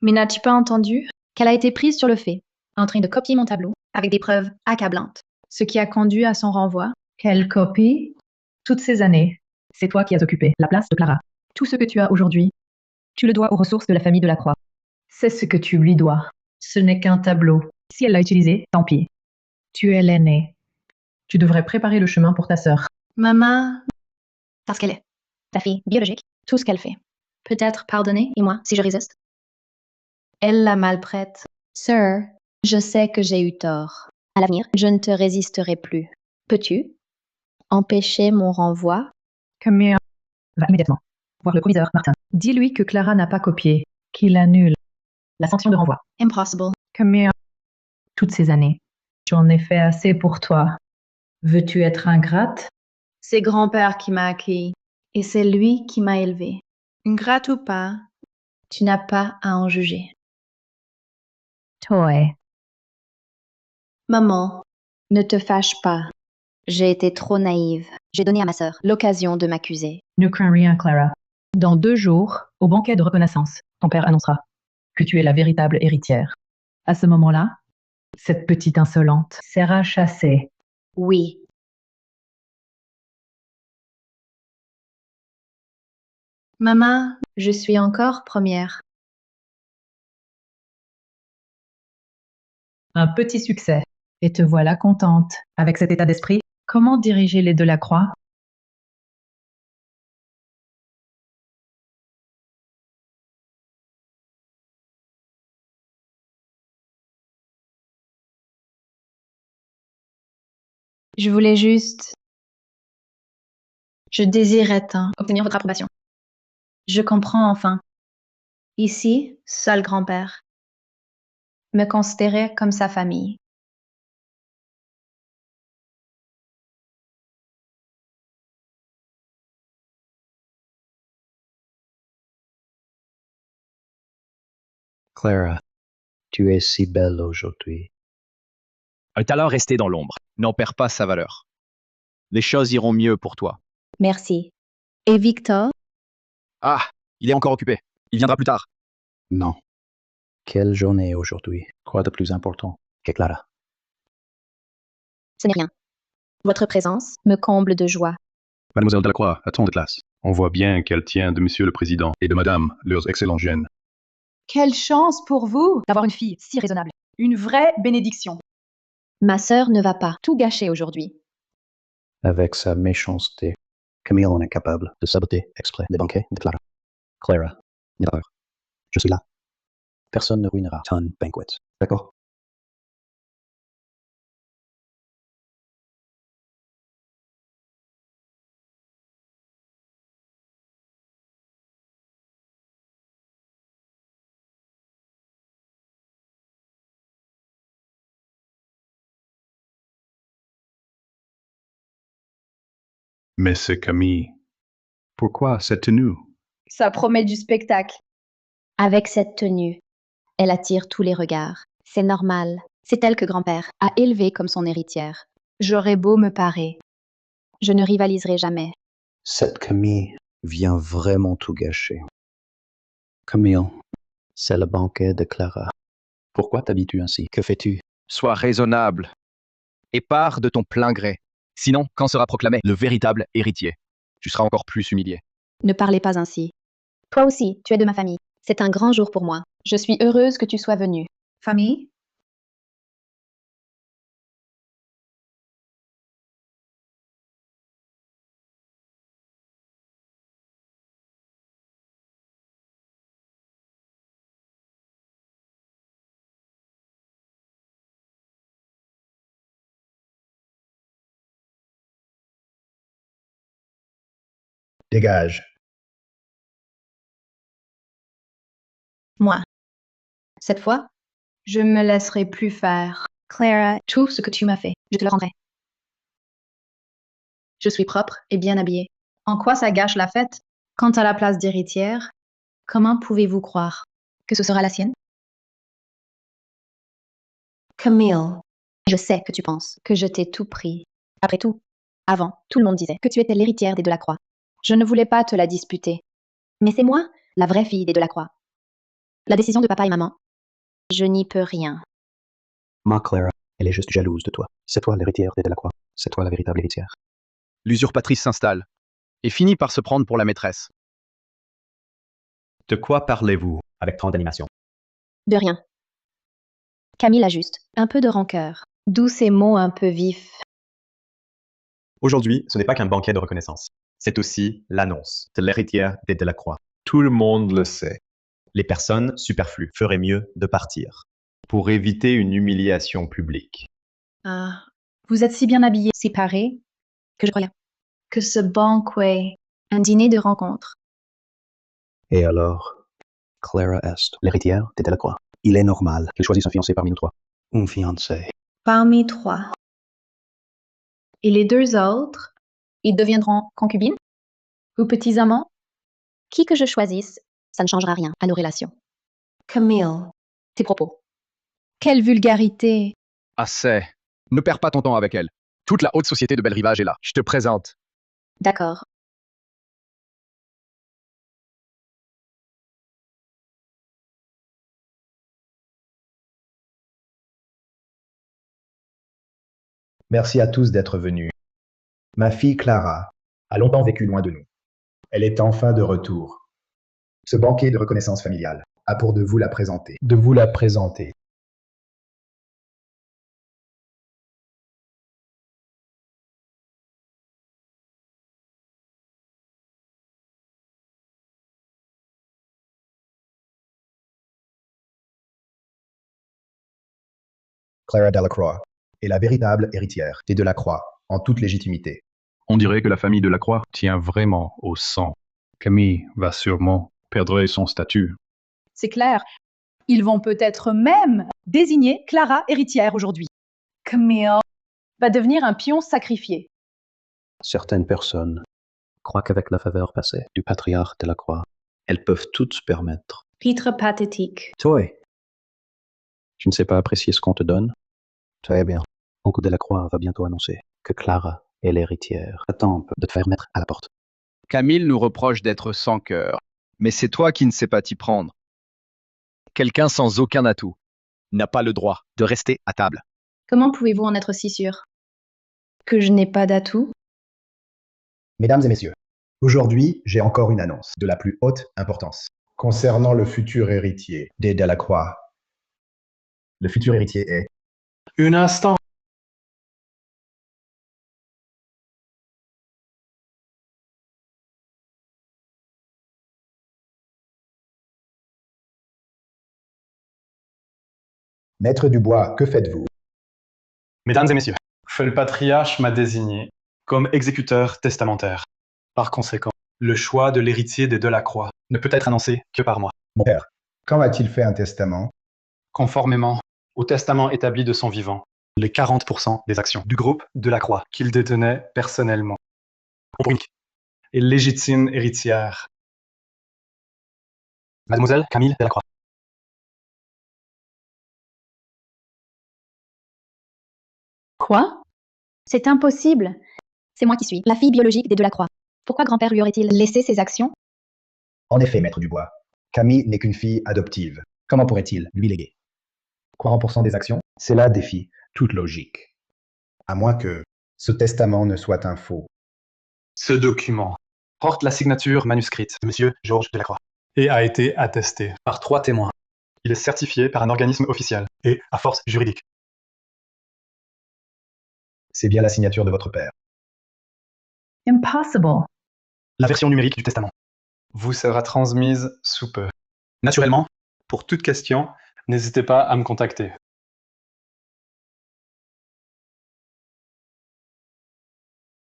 Mais n'as-tu pas entendu qu'elle a été prise sur le fait, en train de copier mon tableau, avec des preuves accablantes, ce qui a conduit à son renvoi? Quelle copie? Toutes ces années, c'est toi qui as occupé la place de Clara. Tout ce que tu as aujourd'hui, tu le dois aux ressources de la famille Delacroix. C'est ce que tu lui dois. Ce n'est qu'un tableau. Si elle l'a utilisé, tant pis. Tu es l'aîné. Tu devrais préparer le chemin pour ta sœur. Maman, Parce qu'elle est ta fille biologique, tout ce qu'elle fait. peut-être pardonner, Et moi, si je résiste? elle la malprête. Sir, je sais que j'ai eu tort. À l'avenir, je ne te résisterai plus. Peux-tu empêcher mon renvoi? Camille va immédiatement voir le proviseur Martin. Dis-lui que Clara n'a pas copié, qu'il annule la sanction de renvoi. Impossible. Camille, toutes ces années, j'en ai fait assez pour toi. Veux-tu être ingrate? C'est grand-père qui m'a accueilli et c'est lui qui m'a élevé. Ingrate ou pas, tu n'as pas à en juger. Toi. Maman, Ne te fâche pas. J'ai été trop naïve. J'ai donné à ma sœur l'occasion de m'accuser. Ne crains rien, Clara. Dans 2 jours, au banquet de reconnaissance, ton père annoncera que tu es la véritable héritière. À ce moment-là, cette petite insolente sera chassée. Oui. maman, je suis encore première. Un petit succès. Et te voilà contente. Avec cet état d'esprit, comment diriger les Delacroix? Je voulais juste... Je désirais tant obtenir votre approbation. Je comprends enfin. Ici, seul grand-père me considérait comme sa famille. Clara, tu es si belle aujourd'hui. Un talent resté dans l'ombre n'en perd pas sa valeur. Les choses iront mieux pour toi. Merci. Et Victor? Ah, il est encore occupé. Il viendra plus tard. Non. Quelle journée aujourd'hui? Quoi de plus important que Clara? Ce n'est rien. Votre présence me comble de joie. Mademoiselle Delacroix, à ton de classe. On voit bien qu'elle tient de Monsieur le Président et de Madame, leurs excellents gènes. Quelle chance pour vous d'avoir une fille si raisonnable. Une vraie bénédiction. Ma sœur ne va pas tout gâcher aujourd'hui. Avec sa méchanceté, Camille en est capable de saboter exprès les banquets de Clara. Clara, une erreur. Je suis là. Personne ne ruinera ton banquet. D'accord? Mais c'est Camille. Pourquoi cette tenue? Ça promet du spectacle. Avec cette tenue, elle attire tous les regards. C'est normal. C'est elle que grand-père a élevée comme son héritière. J'aurais beau me parer. Je ne rivaliserai jamais. Cette Camille vient vraiment tout gâcher. Camille, c'est le banquet de Clara. Pourquoi t'habilles-tu ainsi? Que fais-tu? Sois raisonnable et pars de ton plein gré. Sinon, quand sera proclamé le véritable héritier, tu seras encore plus humilié. Ne parlez pas ainsi. Toi aussi, tu es de ma famille. C'est un grand jour pour moi. Je suis heureuse que tu sois venue. Famille? Dégage. Moi. Cette fois, je ne me laisserai plus faire. Clara, Tout ce que tu m'as fait, je te le rendrai. je suis propre et bien habillée. En quoi ça gâche la fête? Quant à la place d'héritière, comment pouvez-vous croire Que ce sera la sienne? Camille, Je sais que tu penses que je t'ai tout pris. Après tout, avant, tout le monde disait que tu étais l'héritière des Delacroix. Je ne voulais pas te la disputer. Mais c'est moi, la vraie fille des Delacroix. La décision de papa et maman, je n'y peux rien. Ma Clara, elle est juste jalouse de toi. C'est toi l'héritière des Delacroix. C'est toi la véritable héritière. L'usurpatrice s'installe et finit par se prendre pour la maîtresse. De quoi parlez-vous avec tant d'animation? De rien. Camille a juste un peu de rancœur. D'où ces mots un peu vifs. Aujourd'hui, ce n'est pas qu'un banquet de reconnaissance. C'est aussi l'annonce de l'héritière des Delacroix. Tout le monde le sait. Les personnes superflues feraient mieux de partir pour éviter une humiliation publique. Ah, vous êtes si bien habillés, Si paré que je crois que ce banquet. un dîner de rencontre. Et alors, Clara Est, l'héritière des Delacroix. Il est normal qu'elle choisisse un fiancé parmi nous trois. Un fiancé. Parmi trois. Et les deux autres, Ils deviendront concubines. ou petits amants? Qui que je choisisse, ça ne changera rien à nos relations. Camille. Tes propos. Quelle vulgarité. Assez. Ne perds pas ton temps avec elle. Toute la haute société de Bel Rivage est là. Je te présente. D'accord. Merci à tous d'être venus. Ma fille Clara a longtemps vécu loin de nous. Elle est enfin de retour. Ce banquet de reconnaissance familiale a pour de vous la présenter. De vous la présenter. Clara Delacroix est la véritable héritière des Delacroix en toute légitimité. On dirait que la famille Delacroix tient vraiment au sang. Camille va sûrement perdre son statut. C'est clair. Ils vont peut-être même désigner Clara héritière aujourd'hui. Camille va devenir un pion sacrifié. Certaines personnes croient qu'avec la faveur passée du patriarche Delacroix, elles peuvent toutes se permettre. Titre pathétique. Toi, tu ne sais pas apprécier ce qu'on te donne? Très bien. Oncle Delacroix va bientôt annoncer que Clara est l'héritière. Attends un peu de te faire mettre à la porte. Camille nous reproche d'être sans cœur. Mais c'est toi qui ne sais pas t'y prendre. Quelqu'un sans aucun atout n'a pas le droit de rester à table. Comment pouvez-vous en être si sûr? Que je n'ai pas d'atout? Mesdames et messieurs, aujourd'hui, j'ai encore une annonce de la plus haute importance concernant le futur héritier des Delacroix. Le futur héritier est... Un instant. Maître Dubois, que faites-vous? Mesdames et messieurs, le patriarche m'a désigné comme exécuteur testamentaire. Par conséquent, le choix de l'héritier des Delacroix ne peut être annoncé que par moi, Mon père, quand a-t-il fait un testament? conformément au testament établi de son vivant, les 40% des actions du groupe Delacroix qu'il détenait personnellement. Pour unique et légitime héritière, Mademoiselle Camille Delacroix. Quoi? C'est impossible. C'est moi qui suis la fille biologique des Delacroix. Pourquoi grand-père lui aurait-il laissé ses actions? En effet, Maître Dubois, Camille n'est qu'une fille adoptive. Comment pourrait-il lui léguer 40% des actions? Cela défie toute logique. À moins que ce testament ne soit un faux. Ce document porte la signature manuscrite de Monsieur Georges Delacroix et a été attesté par 3 témoins. Il est certifié par un organisme officiel et à force juridique. C'est bien la signature de votre père. Impossible. La version numérique du testament vous sera transmise sous peu. Naturellement, pour toute question, n'hésitez pas à me contacter.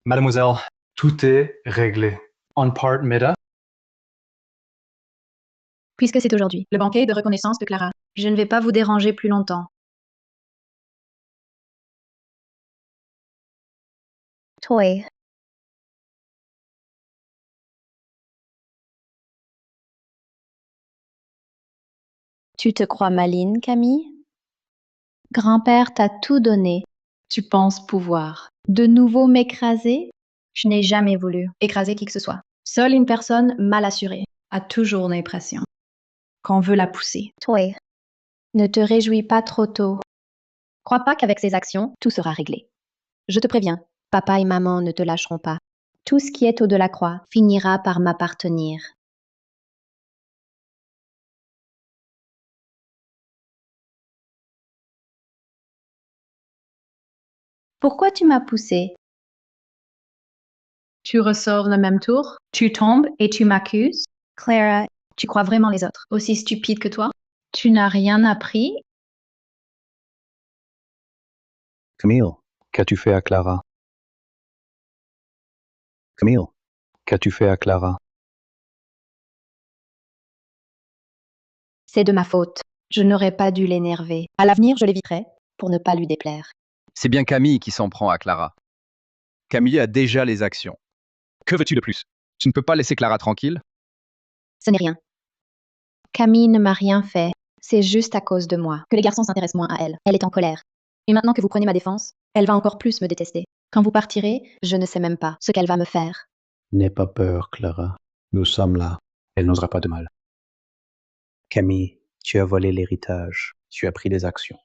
Mademoiselle, tout est réglé. On part meta. Puisque c'est aujourd'hui le banquet de reconnaissance de Clara. Je ne vais pas vous déranger plus longtemps. Toi. Tu te crois maligne, Camille? Grand-père t'a tout donné. Tu penses pouvoir. De nouveau m'écraser? Je n'ai jamais voulu écraser qui que ce soit. Seule une personne mal assurée a toujours l'impression qu'on veut la pousser. Toi. Ne te réjouis pas trop tôt. Crois pas qu'avec ces actions, tout sera réglé. Je te préviens, papa et maman ne te lâcheront pas. Tout ce qui est au Delacroix finira par m'appartenir. Pourquoi tu m'as poussé? Tu ressors le même tour, tu tombes et tu m'accuses? Clara, tu crois vraiment les autres aussi stupides que toi? Tu n'as rien appris? Camille, qu'as-tu fait à Clara? Camille, qu'as-tu fait à Clara? C'est de ma faute. Je n'aurais pas dû l'énerver. À l'avenir, je l'éviterai pour ne pas lui déplaire. C'est bien Camille qui s'en prend à Clara. Camille a déjà les actions. Que veux-tu de plus? Tu ne peux pas laisser Clara tranquille? Ce n'est rien. Camille ne m'a rien fait. C'est juste à cause de moi que les garçons s'intéressent moins à elle. Elle est en colère. Et maintenant que vous prenez ma défense, elle va encore plus me détester. Quand vous partirez, je ne sais même pas ce qu'elle va me faire. N'aie pas peur, Clara. Nous sommes là. Elle n'osera pas de mal. Camille, tu as volé l'héritage. Tu as pris des actions.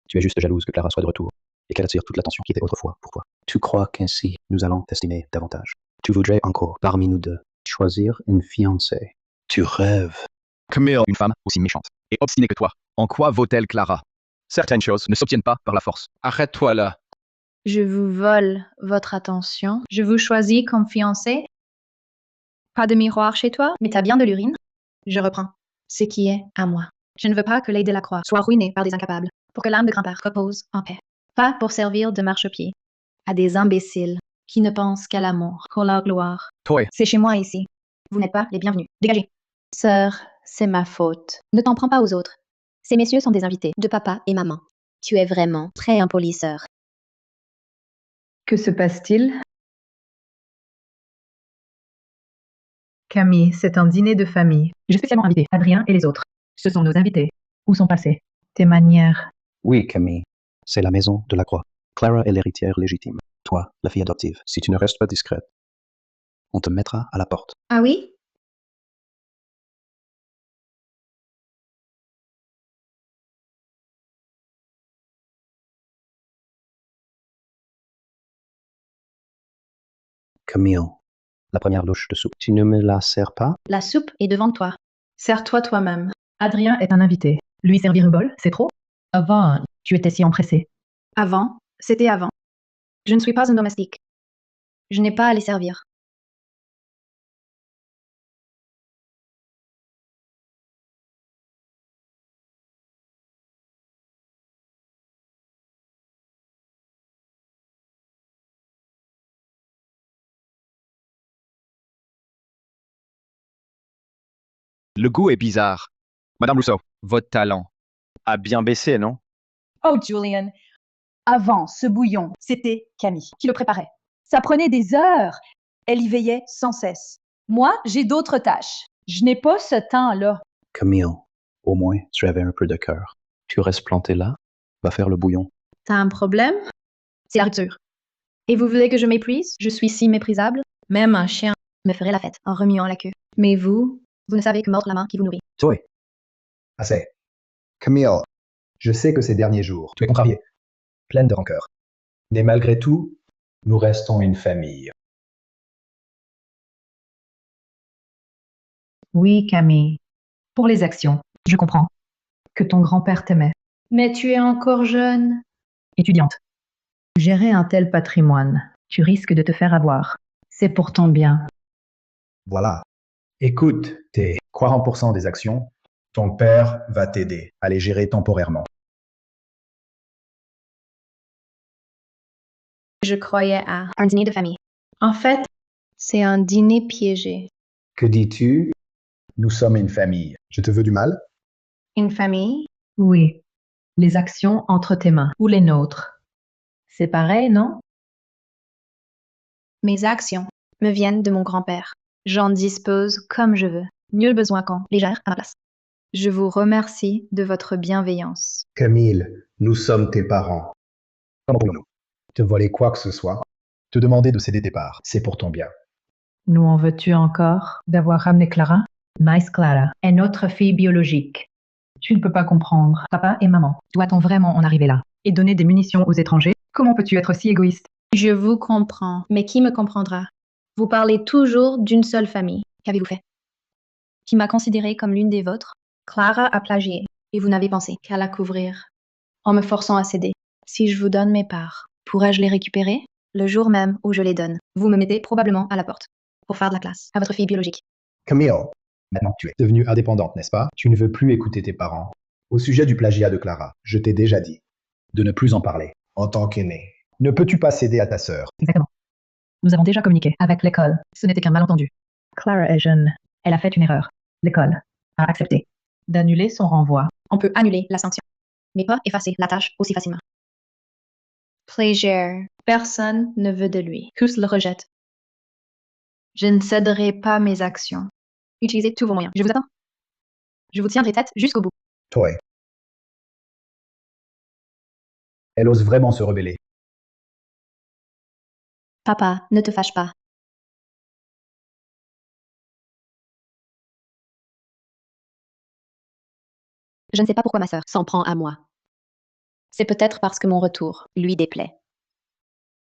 Tu es juste jalouse que Clara soit de retour et qu'elle attire toute l'attention qui était autrefois pour toi. Tu crois qu'ainsi nous allons t'estimer davantage. Tu voudrais encore, parmi nous deux, choisir une fiancée. Tu rêves. Camille, une femme aussi méchante et obstinée que toi. En quoi vaut-elle Clara? Certaines choses ne s'obtiennent pas par la force. Arrête-toi là. Je vous vole votre attention. Je vous choisis comme fiancé. Pas de miroir chez toi, mais t'as bien de l'urine. Je reprends. Ce qui est à moi. Je ne veux pas que Lady Delacroix soit ruinée par des incapables, pour que l'âme de grand-père repose en paix. Pas pour servir de marchepied à des imbéciles qui ne pensent qu'à l'amour, qu'à la gloire. Toi, C'est chez moi ici. Vous n'êtes pas les bienvenus. Dégagez. Sœur, c'est ma faute. Ne t'en prends pas aux autres. Ces messieurs sont des invités de papa et maman. Tu es vraiment très impolie, sœur. Que se passe-t-il? Camille, c'est un dîner de famille. J'ai spécialement invité Adrien et les autres. Ce sont nos invités. Où sont passés tes manières? Oui, Camille. C'est la maison de la croix. Clara est l'héritière légitime. Toi, la fille adoptive. Si tu ne restes pas discrète, on te mettra à la porte. Ah oui? Camille, la première louche de soupe. Tu ne me la sers pas? La soupe est devant toi. Sers-toi toi-même. Adrien est un invité. Lui servir une bol, c'est trop? Avant, tu étais si empressé. Avant, c'était avant. Je ne suis pas un domestique. Je n'ai pas à les servir. le goût est bizarre. Madame Rousseau, votre talent a bien baissé, non? Oh, Julian, avant ce bouillon, c'était Camille qui le préparait. Ça prenait des heures. Elle y veillait sans cesse. Moi, j'ai d'autres tâches. Je n'ai pas ce temps-là. Camille, au moins, tu avais un peu de cœur. Tu restes planté là, va faire le bouillon. T'as un problème? C'est la rupture. Et vous voulez que je méprise? Je suis si méprisable? Même un chien Me ferait la fête en remuant la queue. Mais vous, Vous ne savez que mordre la main qui vous nourrit. Toi. Assez. Camille, je sais que ces derniers jours, tu es contrariée, pleine de rancœur. Mais malgré tout, nous restons une famille. Oui, Camille. Pour les actions, je comprends. Que ton grand-père t'aimait. mais tu es encore jeune. Étudiante. Gérer un tel patrimoine, tu risques de te faire avoir. C'est pour ton bien. Voilà. Écoute, tes 40% des actions, ton père va t'aider à les gérer temporairement. Je croyais à... Un dîner de famille. En fait, c'est un dîner piégé. Que dis-tu? Nous sommes une famille. Je te veux du mal? Une famille? Oui. Les actions entre tes mains ou les nôtres. C'est pareil, non? Mes actions. Me viennent de mon grand-père. J'en dispose comme je veux. Nul besoin qu'on Les gère à ma place. Je vous remercie de votre bienveillance. Camille, nous sommes tes parents. Comment pouvons-nous te voler quoi que ce soit? Te demander de céder tes parts, c'est pour ton bien. Nous en veux-tu encore d'avoir ramené Clara? Nice Clara est notre fille biologique. Tu ne peux pas comprendre. Papa et maman, doit-on vraiment en arriver là? Et donner des munitions aux étrangers? Comment peux-tu être si égoïste? Je vous comprends, mais qui me comprendra? Vous parlez toujours d'une seule famille. Qu'avez-vous fait? Qui m'a considérée comme l'une des vôtres? Clara a plagié, Et vous n'avez pensé qu'à la couvrir, en me forçant à céder. Si je vous donne mes parts, Pourrais-je les récupérer? Le jour même où je les donne, vous me mettez probablement à la porte pour faire de la classe à votre fille biologique. Camille, maintenant tu es devenue indépendante, n'est-ce pas? Tu ne veux plus écouter tes parents. Au sujet du plagiat de Clara, je t'ai déjà dit de ne plus en parler. En tant qu'aîné, ne peux-tu pas céder à ta sœur? Exactement. Nous avons déjà communiqué avec l'école. Ce n'était qu'un malentendu. Clara est jeune. Elle a fait une erreur. L'école a accepté d'annuler son renvoi. On peut annuler la sanction, mais pas effacer la tâche aussi facilement. Plagiaire. Personne ne veut de lui. Tous le rejettent. Je ne céderai pas mes actions. Utilisez tous vos moyens. Je vous attends. Je vous tiendrai tête jusqu'au bout. Toi. Elle ose vraiment se rebeller. Papa, ne te fâche pas. Je ne sais pas pourquoi ma sœur s'en prend à moi. C'est peut-être parce que mon retour lui déplaît.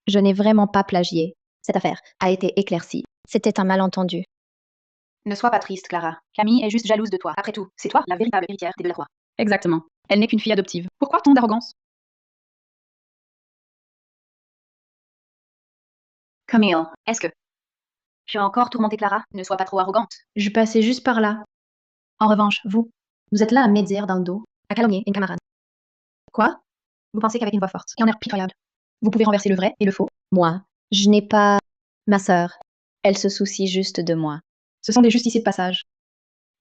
Je n'ai vraiment pas plagié. Cette affaire a été éclaircie. C'était un malentendu. Ne sois pas triste, Clara. Camille est juste jalouse de toi. Après tout, c'est toi la véritable héritière des Delacroix. Exactement. Elle n'est qu'une fille adoptive. Pourquoi tant d'arrogance? Camille, est-ce que tu as encore tourmenté Clara? Ne sois pas trop arrogante. Je passais juste par là. En revanche, vous êtes là à médire dans le dos, à calomnier une camarade. Quoi? Vous pensez qu'avec une voix forte et un air pitoyable, vous pouvez renverser le vrai et le faux? Moi, je n'ai pas... Ma sœur, elle se soucie juste de moi. Ce sont des justiciers de passage.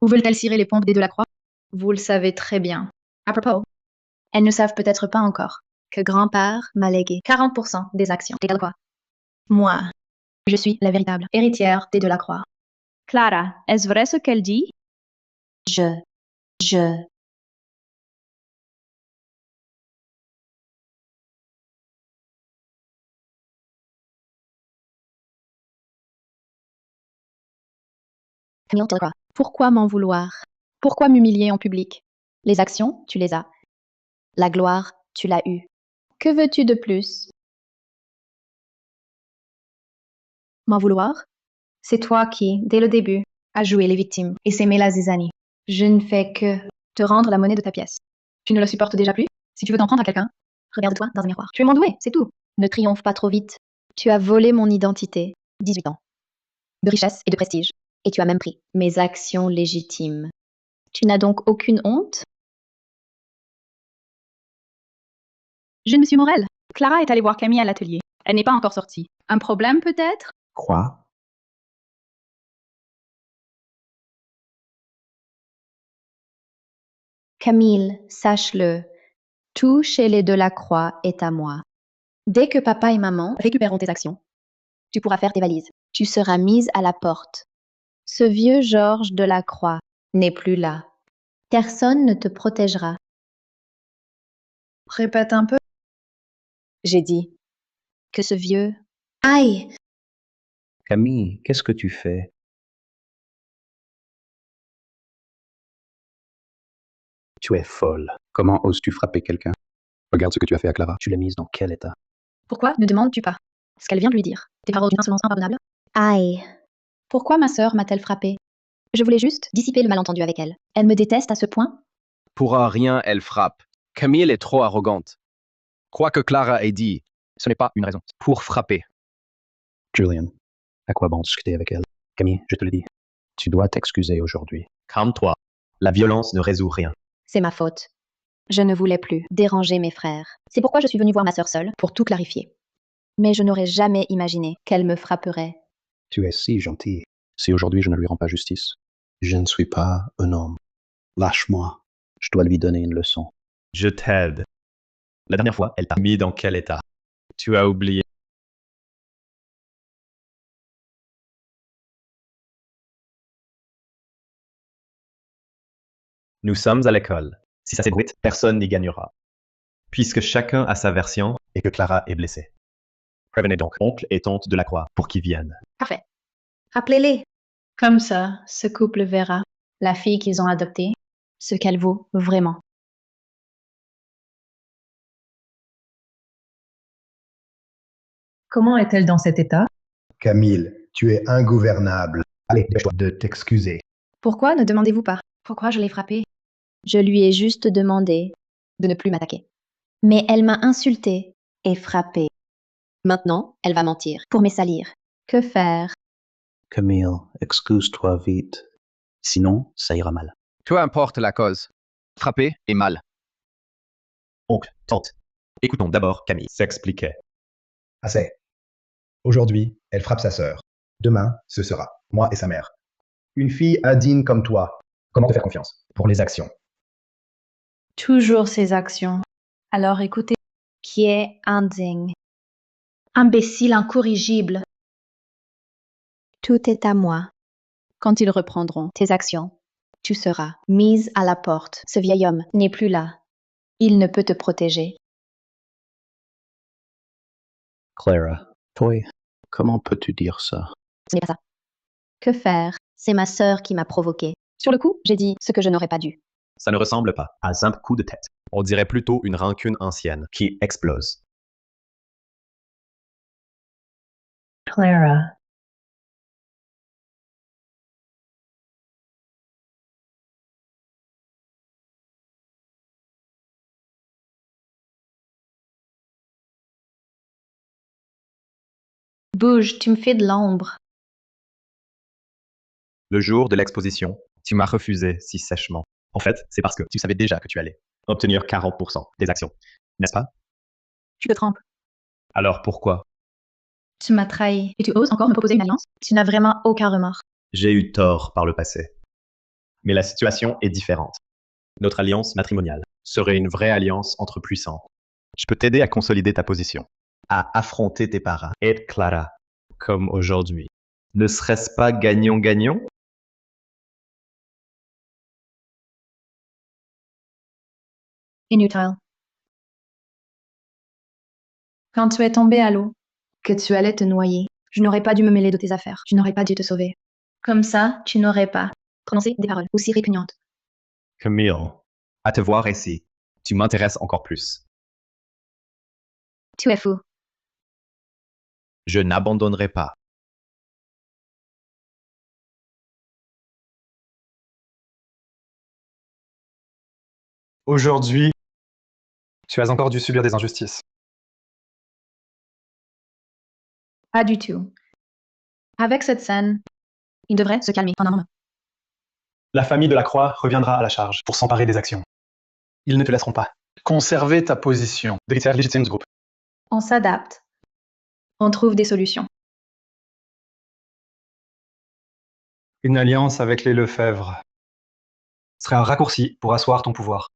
Où veulent-elles cirer les pompes des Delacroix? Vous le savez très bien. À propos, elles ne savent peut-être pas encore que grand-père m'a légué 40% des actions des Delacroix. Moi, je suis la véritable héritière des Delacroix. Clara, est-ce vrai ce qu'elle dit? Je... Camille Delacroix, pourquoi m'en vouloir? Pourquoi m'humilier en public? Les actions, tu les as. La gloire, tu l'as eue. Que veux-tu de plus? M'en vouloir? C'est toi qui, dès le début, as joué les victimes et s'aimé la zizanie. Je ne fais que te rendre la monnaie de ta pièce. Tu ne le supportes déjà plus? Si tu veux t'en prendre à quelqu'un, regarde-toi dans un miroir. Tu es mon doué, c'est tout. Ne triomphe pas trop vite. Tu as volé mon identité. 18 ans. De richesse et de prestige. Et tu as même pris mes actions légitimes. Tu n'as donc aucune honte? Jeune Monsieur Morel, Clara est allée voir Camille à l'atelier. Elle n'est pas encore sortie. Un problème peut-être? Quoi? Camille, sache-le, tout chez les Delacroix est à moi. Dès que papa et maman récupéreront tes actions, tu pourras faire tes valises. Tu seras mise à la porte. Ce vieux Georges Delacroix n'est plus là. Personne ne te protégera. Répète un peu. J'ai dit que ce vieux... Aïe! Camille, qu'est-ce que tu fais? Tu es folle. Comment oses-tu frapper quelqu'un? Regarde ce que tu as fait à Clara. Tu l'as mise dans quel état? Pourquoi ne demandes-tu pas ce qu'elle vient de lui dire? Tes paroles d'une insolence impardonnable? Aïe! Pourquoi ma sœur m'a-t-elle frappée? Je voulais juste dissiper le malentendu avec elle. Elle me déteste à ce point? Pour un rien, elle frappe. Camille est trop arrogante. Quoi que Clara ait dit, ce n'est pas une raison pour frapper. Julian, à quoi bon discuter avec elle? Camille, je te le dis, tu dois t'excuser aujourd'hui. Calme-toi. La violence ne résout rien. C'est ma faute. Je ne voulais plus déranger mes frères. C'est pourquoi je suis venue voir ma sœur seule, pour tout clarifier. Mais je n'aurais jamais imaginé qu'elle me frapperait. Tu es si gentil. Si aujourd'hui je ne lui rends pas justice, je ne suis pas un homme. Lâche-moi. Je dois lui donner une leçon. Je t'aide. La dernière fois, elle t'a mis dans quel état? Tu as oublié. Nous sommes à l'école. Si ça s'ébruite, personne n'y gagnera. Puisque chacun a sa version et que Clara est blessée. Prévenez donc oncle et tante Delacroix pour qu'ils viennent. Parfait. Rappelez-les. Comme ça, ce couple verra la fille qu'ils ont adoptée, ce qu'elle vaut vraiment. Comment est-elle dans cet état? Camille, tu es ingouvernable. Allez, dépêche-toi de t'excuser. Pourquoi ne demandez-vous pas pourquoi je l'ai frappée? Je lui ai juste demandé de ne plus m'attaquer. Mais elle m'a insultée et frappée. Maintenant, elle va mentir pour m'essalir. Que faire? Camille, excuse-toi vite. Sinon, ça ira mal. Peu importe la cause. Frapper est mal. Oncle, tante. Écoutons d'abord Camille s'expliquait. Assez. Aujourd'hui, elle frappe sa sœur. Demain, ce sera moi et sa mère. Une fille indigne comme toi. Comment te faire confiance pour les actions? Toujours ses actions. Alors écoutez, Qui est indigne. imbécile incorrigible. Tout est à moi. Quand ils reprendront tes actions, tu seras mise à la porte. Ce vieil homme n'est plus là. Il ne peut te protéger. Clara, toi, comment peux-tu dire ça? Ce n'est pas ça. Que faire? C'est ma sœur qui m'a provoqué. Sur le coup, j'ai dit ce que je n'aurais pas dû. Ça ne ressemble pas à un simple coup de tête. On dirait plutôt une rancune ancienne qui explose. Clara. Bouge, tu me fais de l'ombre. Le jour de l'exposition, tu m'as refusé si sèchement. En fait, c'est parce que tu savais déjà que tu allais obtenir 40% des actions, n'est-ce pas? Tu te trompes. Alors pourquoi? Tu m'as trahi. Et tu oses encore me proposer une alliance? Tu n'as vraiment aucun remords. J'ai eu tort par le passé. Mais la situation est différente. Notre alliance matrimoniale serait une vraie alliance entre puissants. Je peux t'aider à consolider ta position, à affronter tes parents et Clara, comme aujourd'hui. Ne serait-ce pas gagnant-gagnant? Inutile. Quand tu es tombé à l'eau, que tu allais te noyer, je n'aurais pas dû me mêler de tes affaires. Je n'aurais pas dû te sauver. Comme ça, tu n'aurais pas Prononcer des paroles aussi répugnantes. Camille, à te voir ici, tu m'intéresses encore plus. Tu es fou. Je n'abandonnerai pas. Aujourd'hui, tu as encore dû subir des injustices. Pas du tout. Avec cette scène, Il devrait se calmer en un moment. La famille de la Croix reviendra à la charge pour s'emparer des actions. Ils ne te laisseront pas conserver ta position d'héritière légitime du groupe. on s'adapte. On trouve des solutions. Une alliance avec les Lefebvre serait un raccourci pour asseoir ton pouvoir.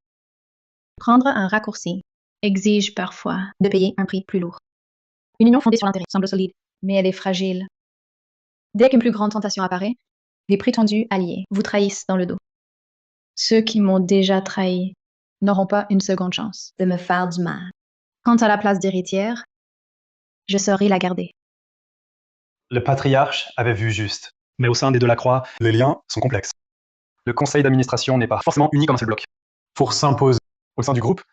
Prendre un raccourci Exige parfois, de payer un prix plus lourd. Une union fondée sur l'intérêt semble solide. mais elle est fragile. Dès qu'une plus grande tentation apparaît, Les prétendus alliés vous trahissent dans le dos. Ceux qui m'ont déjà trahi n'auront pas une seconde chance. de me faire du mal. Quant à la place d'héritière, Je saurai la garder. Le patriarche avait vu juste, mais au sein des Delacroix, les liens sont complexes. Le conseil d'administration n'est pas forcément uni comme un seul bloc. Pour s'imposer au sein du groupe,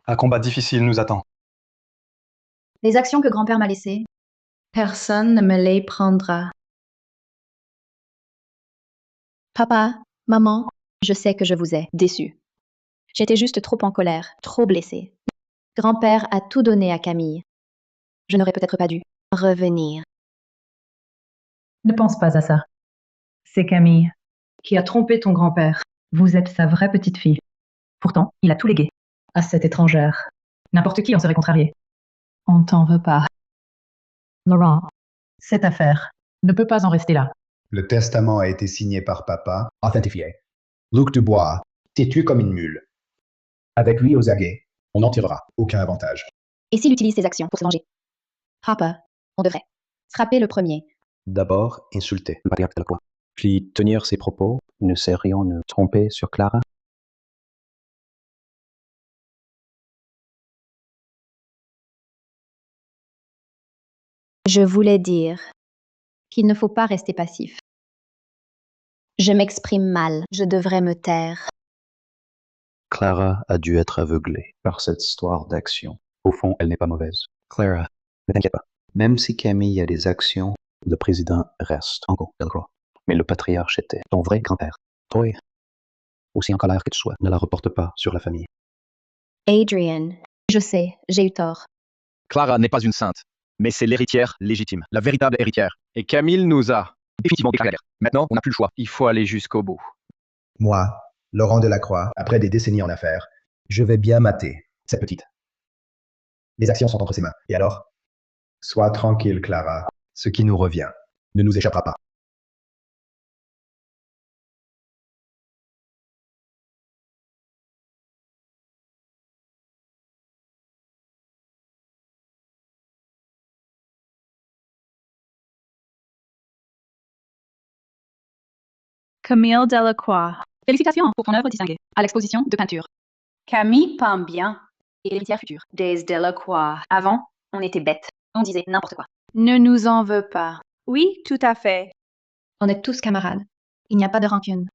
un combat difficile nous attend. Les actions que grand-père m'a laissées, personne ne me les prendra. papa, maman, je sais que je vous ai déçus. J'étais juste trop en colère, trop blessée. Grand-père a tout donné à Camille. Je n'aurais peut-être pas dû revenir. Ne pense pas à ça. C'est Camille qui a trompé ton grand-père. Vous êtes sa vraie petite fille. Pourtant, il a tout légué à cette étrangère. N'importe qui en serait contrarié. On t'en veut pas. Laurent, cette affaire ne peut pas en rester là. Le testament a été signé par papa, authentifié. Luc Dubois, têtu comme une mule. Avec lui aux aguets, on n'en tirera aucun avantage. Et s'il utilise ses actions pour se venger? Papa, on devrait frapper le premier. D'abord, insulter le patriarche de la Croix. Puis tenir ses propos. Ne serions nous tromper sur Clara? Je voulais dire qu'il ne faut pas rester passif. Je m'exprime mal, je devrais me taire. Clara a dû être aveuglée par cette histoire d'action. Au fond, elle n'est pas mauvaise. Clara, ne t'inquiète pas. Même si Camille a des actions, le président reste encore Delacroix. Mais le patriarche était ton vrai grand-père. Toi, aussi en colère que tu sois, ne la reporte pas sur la famille. Adrian, je sais, j'ai eu tort. Clara n'est pas une sainte. Mais c'est l'héritière légitime, la véritable héritière. Et Camille nous a définitivement déclaré la guerre. Maintenant, on n'a plus le choix. Il faut aller jusqu'au bout. Moi, Laurent Delacroix, après des décennies en affaires, je vais bien mater cette petite. Les actions sont entre ses mains. Et alors? Sois tranquille, Clara. Ce qui nous revient ne nous échappera pas. Camille Delacroix. Félicitations pour ton œuvre distinguée à l'exposition de peinture. Camille peint bien. Et l'héritière future. Des Delacroix. Avant, on était bêtes. On disait n'importe quoi. Ne nous en veux pas. Oui, tout à fait. On est tous camarades. Il n'y a pas de rancune.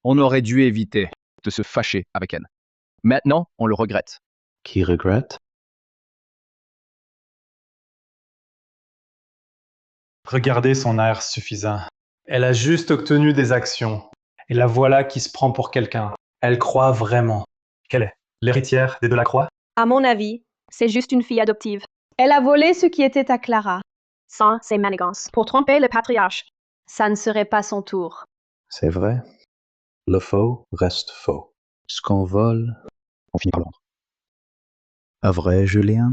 On aurait dû éviter de se fâcher avec elle. Maintenant, on le regrette. Qui regrette? Regardez son air suffisant. Elle a juste obtenu des actions. Et la voilà qui se prend pour quelqu'un. Elle croit vraiment qu'elle est l'héritière des Delacroix. À mon avis, c'est juste une fille adoptive. Elle a volé ce qui était à Clara. Sans ses manigances. Pour tromper le patriarche. Ça ne serait pas son tour. C'est vrai. Le faux reste faux. Ce qu'on vole, on finit par le rendre. Pas vrai, Julien?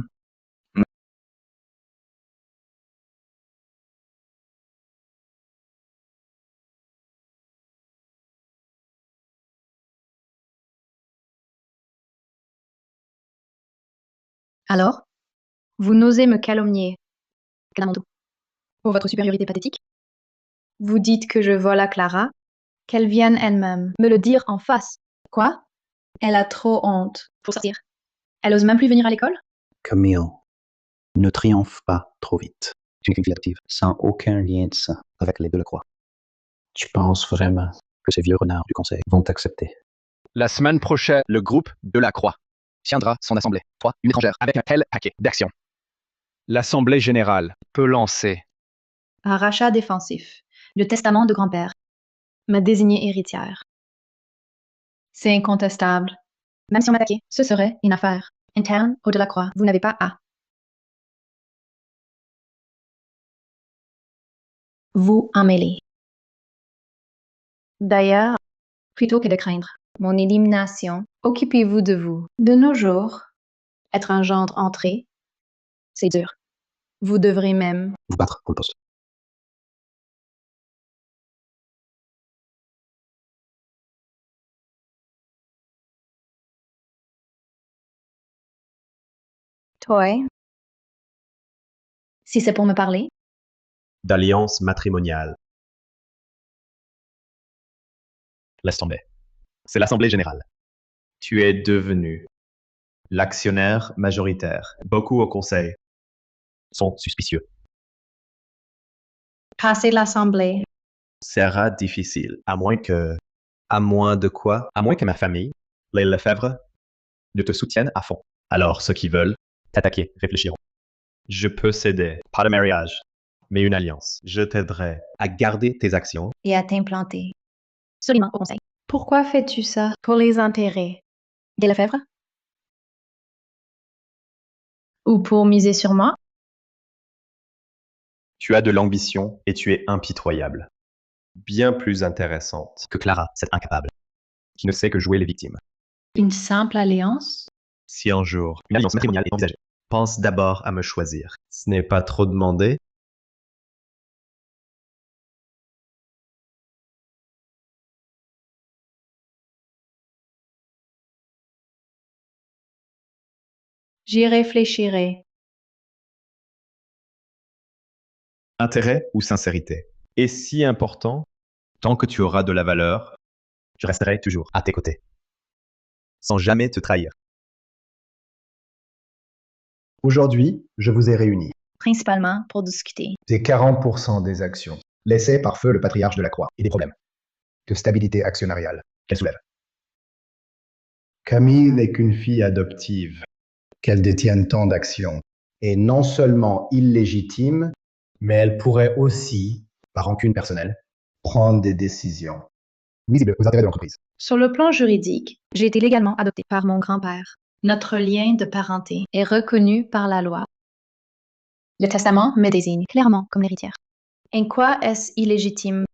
Alors, vous n'osez me calomnier. Clamando. Pour votre supériorité pathétique? Vous dites que je vole à Clara, qu'elle vienne elle-même me le dire en face. Quoi? Elle a trop honte. Pour sortir. Elle ose même plus venir à l'école? Camille, ne triomphe pas trop vite. Tu es une fille adoptive, sans aucun lien de sang avec les Delacroix. Tu penses vraiment que ces vieux renards du conseil vont t'accepter? La semaine prochaine, le groupe Delacroix tiendra son assemblée. Toi, une étrangère, avec un tel paquet d'actions. L'assemblée générale peut lancer Un rachat défensif. Le testament de grand-père. Me désigner héritière. C'est incontestable. Même si on m'attaquait. Ce serait une affaire interne au Delacroix. Vous n'avez pas à vous en mêler. D'ailleurs, plutôt que de craindre mon élimination, occupez-vous de vous. De nos jours, être un gendre entré, c'est dur. Vous devrez même Vous battre pour le poste. toi. Si c'est pour me parler, D'alliance matrimoniale. Laisse tomber. C'est l'Assemblée générale. Tu es devenu l'actionnaire majoritaire. Beaucoup au conseil sont suspicieux. passez l'assemblée. Sera difficile, à moins que... À moins de quoi? À moins que ma famille, les Lefebvre, ne te soutiennent à fond. Alors ceux qui veulent t'attaquer réfléchiront. Je peux céder, pas de mariage, mais une alliance. Je t'aiderai à garder tes actions. Et à t'implanter. Absolument au conseil. Pourquoi fais-tu ça? Pour les intérêts. Des Lefebvre? Ou pour miser sur moi? Tu as de l'ambition et tu es impitoyable. Bien plus intéressante que Clara, cette incapable, qui ne sait que jouer les victimes. Une simple alliance? Si un jour une alliance matrimoniale est envisagée, pense d'abord à me choisir. Ce n'est pas trop demandé. J'y réfléchirai. Intérêt ou sincérité. Et si important, tant que tu auras de la valeur, je resterai toujours à tes côtés, sans jamais te trahir. Aujourd'hui, je vous ai réunis. Principalement pour discuter. Des 40% des actions laissées par feu le patriarche de la Croix et des problèmes de stabilité actionnariale qu'elle soulève. Camille n'est qu'une fille adoptive. Qu'elle détienne tant d'actions est non seulement illégitime, mais elle pourrait aussi, par rancune personnelle, prendre des décisions nuisible aux intérêts de l'entreprise. Sur le plan juridique, j'ai été légalement adoptée. Par mon grand-père. Notre lien de parenté est reconnu par la loi. Le testament me désigne clairement comme l'héritière. En quoi est-ce illégitime?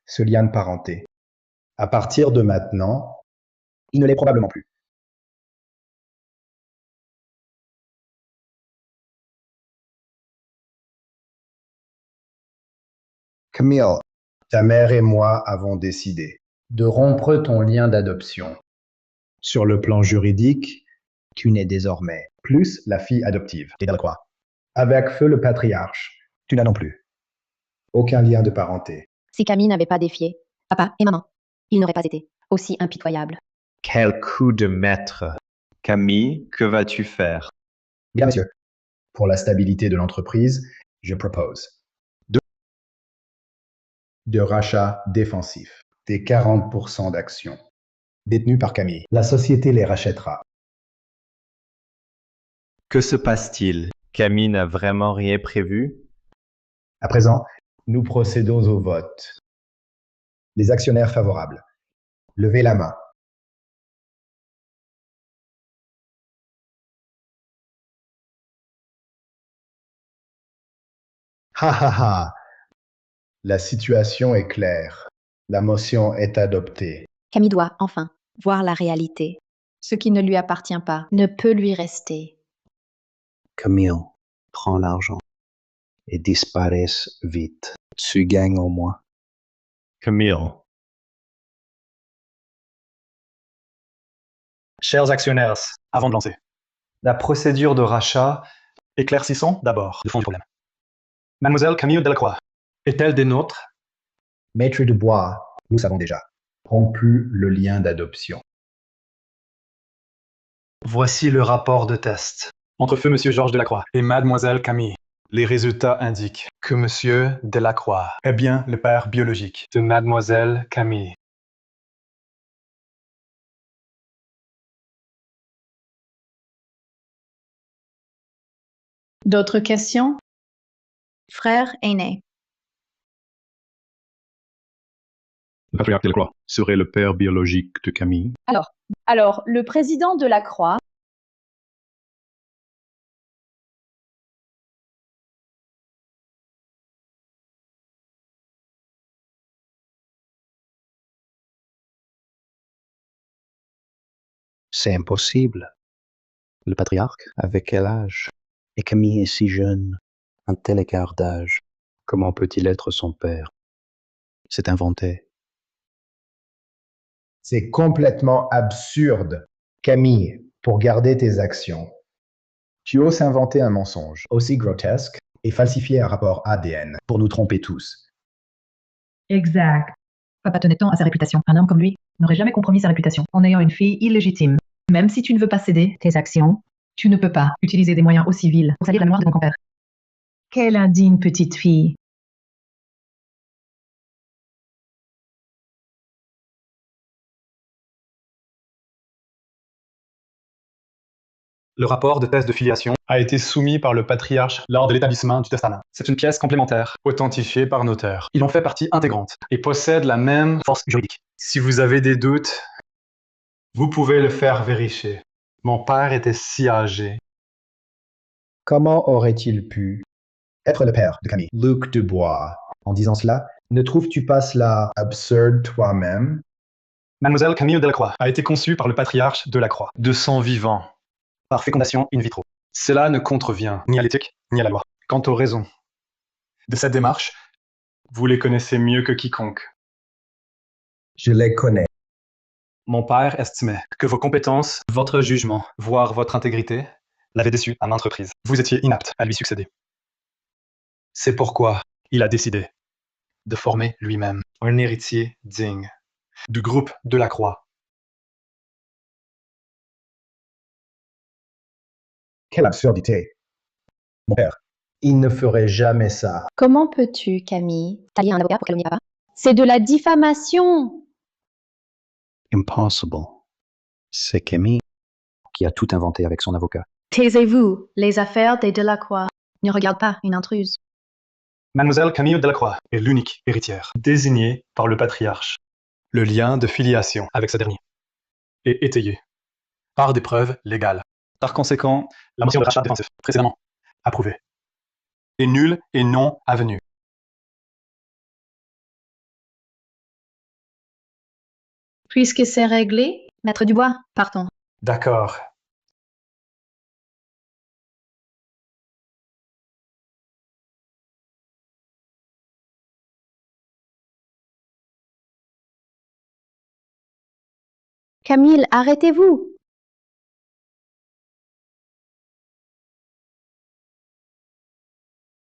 Ce lien de parenté. À partir de maintenant, il ne l'est probablement plus. Camille, ta mère et moi avons décidé de rompre ton lien d'adoption. Sur le plan juridique, tu n'es désormais plus la fille adoptive des Delacroix. Avec feu le patriarche, tu n'as non plus aucun lien de parenté. Si Camille n'avait pas défié papa et maman, il n'aurait pas été aussi impitoyable. Quel coup de maître. Camille, que vas-tu faire? Bien, monsieur. Pour la stabilité de l'entreprise, je propose de rachat défensif des 40% d'actions détenues par Camille. La société les rachètera. Que se passe-t-il? Camille n'a vraiment rien prévu? À présent, nous procédons au vote. Les actionnaires favorables, levez la main. Ha ha ha! La situation est claire. La motion est adoptée. Camille doit, enfin, voir la réalité. Ce qui ne lui appartient pas ne peut lui rester. Camille, prends l'argent et disparaisse vite. Tu gagnes au moins. Camille. Chers actionnaires, avant de lancer, la procédure de rachat, éclaircissons d'abord le fond du problème. Mademoiselle Camille Delacroix est-elle des nôtres? Maître Dubois, nous savons déjà, rompu le lien d'adoption. Voici le rapport de test. Entre feu Monsieur Georges Delacroix et Mademoiselle Camille, les résultats indiquent que Monsieur Delacroix est bien le père biologique de Mademoiselle Camille. D'autres questions? Frère aîné. Le patriarche Delacroix serait le père biologique de Camille. Alors, le président de la Croix C'est impossible. Le patriarche, avec quel âge? Et Camille est si jeune, un tel écart d'âge. Comment peut-il être son père? C'est inventé. C'est complètement absurde. Camille, pour garder tes actions, tu oses inventer un mensonge aussi grotesque et falsifier un rapport ADN pour nous tromper tous. Exact. Papa tenait tant à sa réputation. Un homme comme lui n'aurait jamais compromis sa réputation en ayant une fille illégitime. Même si tu ne veux pas céder tes actions, tu ne peux pas utiliser des moyens aussi vils pour salir la mémoire de ton grand-père. Quelle indigne petite fille. Le rapport de test de filiation a été soumis par le patriarche lors de l'établissement du testament. C'est une pièce complémentaire, authentifiée par notaire. Ils en fait partie intégrante et possèdent la même force juridique. Si vous avez des doutes, vous pouvez le faire vérifier. Mon père était si âgé. Comment aurait-il pu être le père de Camille? Luc Dubois. En disant cela, ne trouves-tu pas cela absurde toi-même? Mademoiselle Camille Delacroix a été conçue par le patriarche de la Croix, de sang vivant, par fécondation in vitro. Cela ne contrevient ni à l'éthique, ni à la loi. Quant aux raisons de cette démarche, vous les connaissez mieux que quiconque. Je les connais. Mon père estimait que vos compétences, votre jugement, voire votre intégrité, l'avaient déçu à maintes reprises. Vous étiez inapte à lui succéder. C'est pourquoi il a décidé de former lui-même un héritier digne du groupe de la Croix. Quelle absurdité. Mon père, il ne ferait jamais ça. Comment peux-tu, Camille, t'allier à un avocat pour calomnier papa? C'est de la diffamation. Impossible. C'est Camille qui a tout inventé avec son avocat. Taisez-vous, les affaires des Delacroix ne regardent pas une intruse. Mademoiselle Camille Delacroix est l'unique héritière, désignée par le patriarche. le lien de filiation avec ce dernier est étayé par des preuves légales. Par conséquent, la motion de rachat défensif précédemment approuvée est nulle et non avenue. Puisque c'est réglé, Maître Dubois, partons. D'accord. Camille, arrêtez-vous!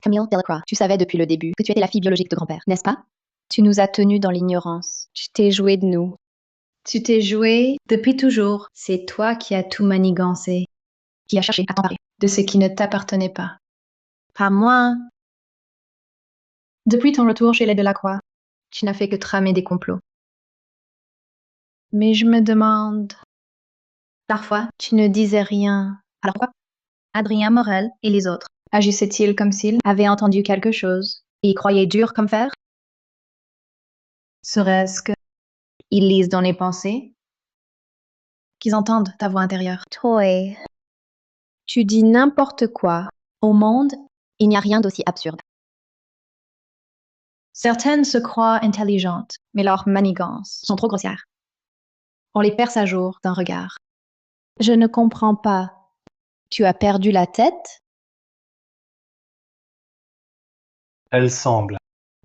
Camille Delacroix, tu savais depuis le début que tu étais la fille biologique de grand-père, n'est-ce pas? Tu nous as tenus dans l'ignorance. Tu t'es joué de nous. Tu t'es joué depuis toujours. C'est toi qui as tout manigancé, Qui a cherché à t'emparer? de ce qui ne t'appartenait pas. Pas moi. Depuis ton retour chez les Delacroix, tu n'as fait que tramer des complots. Mais je me demande... Parfois, tu ne disais rien. Alors pourquoi? Adrien Morel et les autres, agissaient-ils comme s'ils avaient entendu quelque chose? Et ils croyaient dur comme fer? Serait-ce que... Ils lisent dans les pensées? Qu'ils entendent ta voix intérieure? Toi, tu dis n'importe quoi. Au monde, il n'y a rien d'aussi absurde. Certaines se croient intelligentes, mais leurs manigances Sont trop grossières. on les perce à jour d'un regard. Je ne comprends pas. Tu as perdu la tête? Elle semble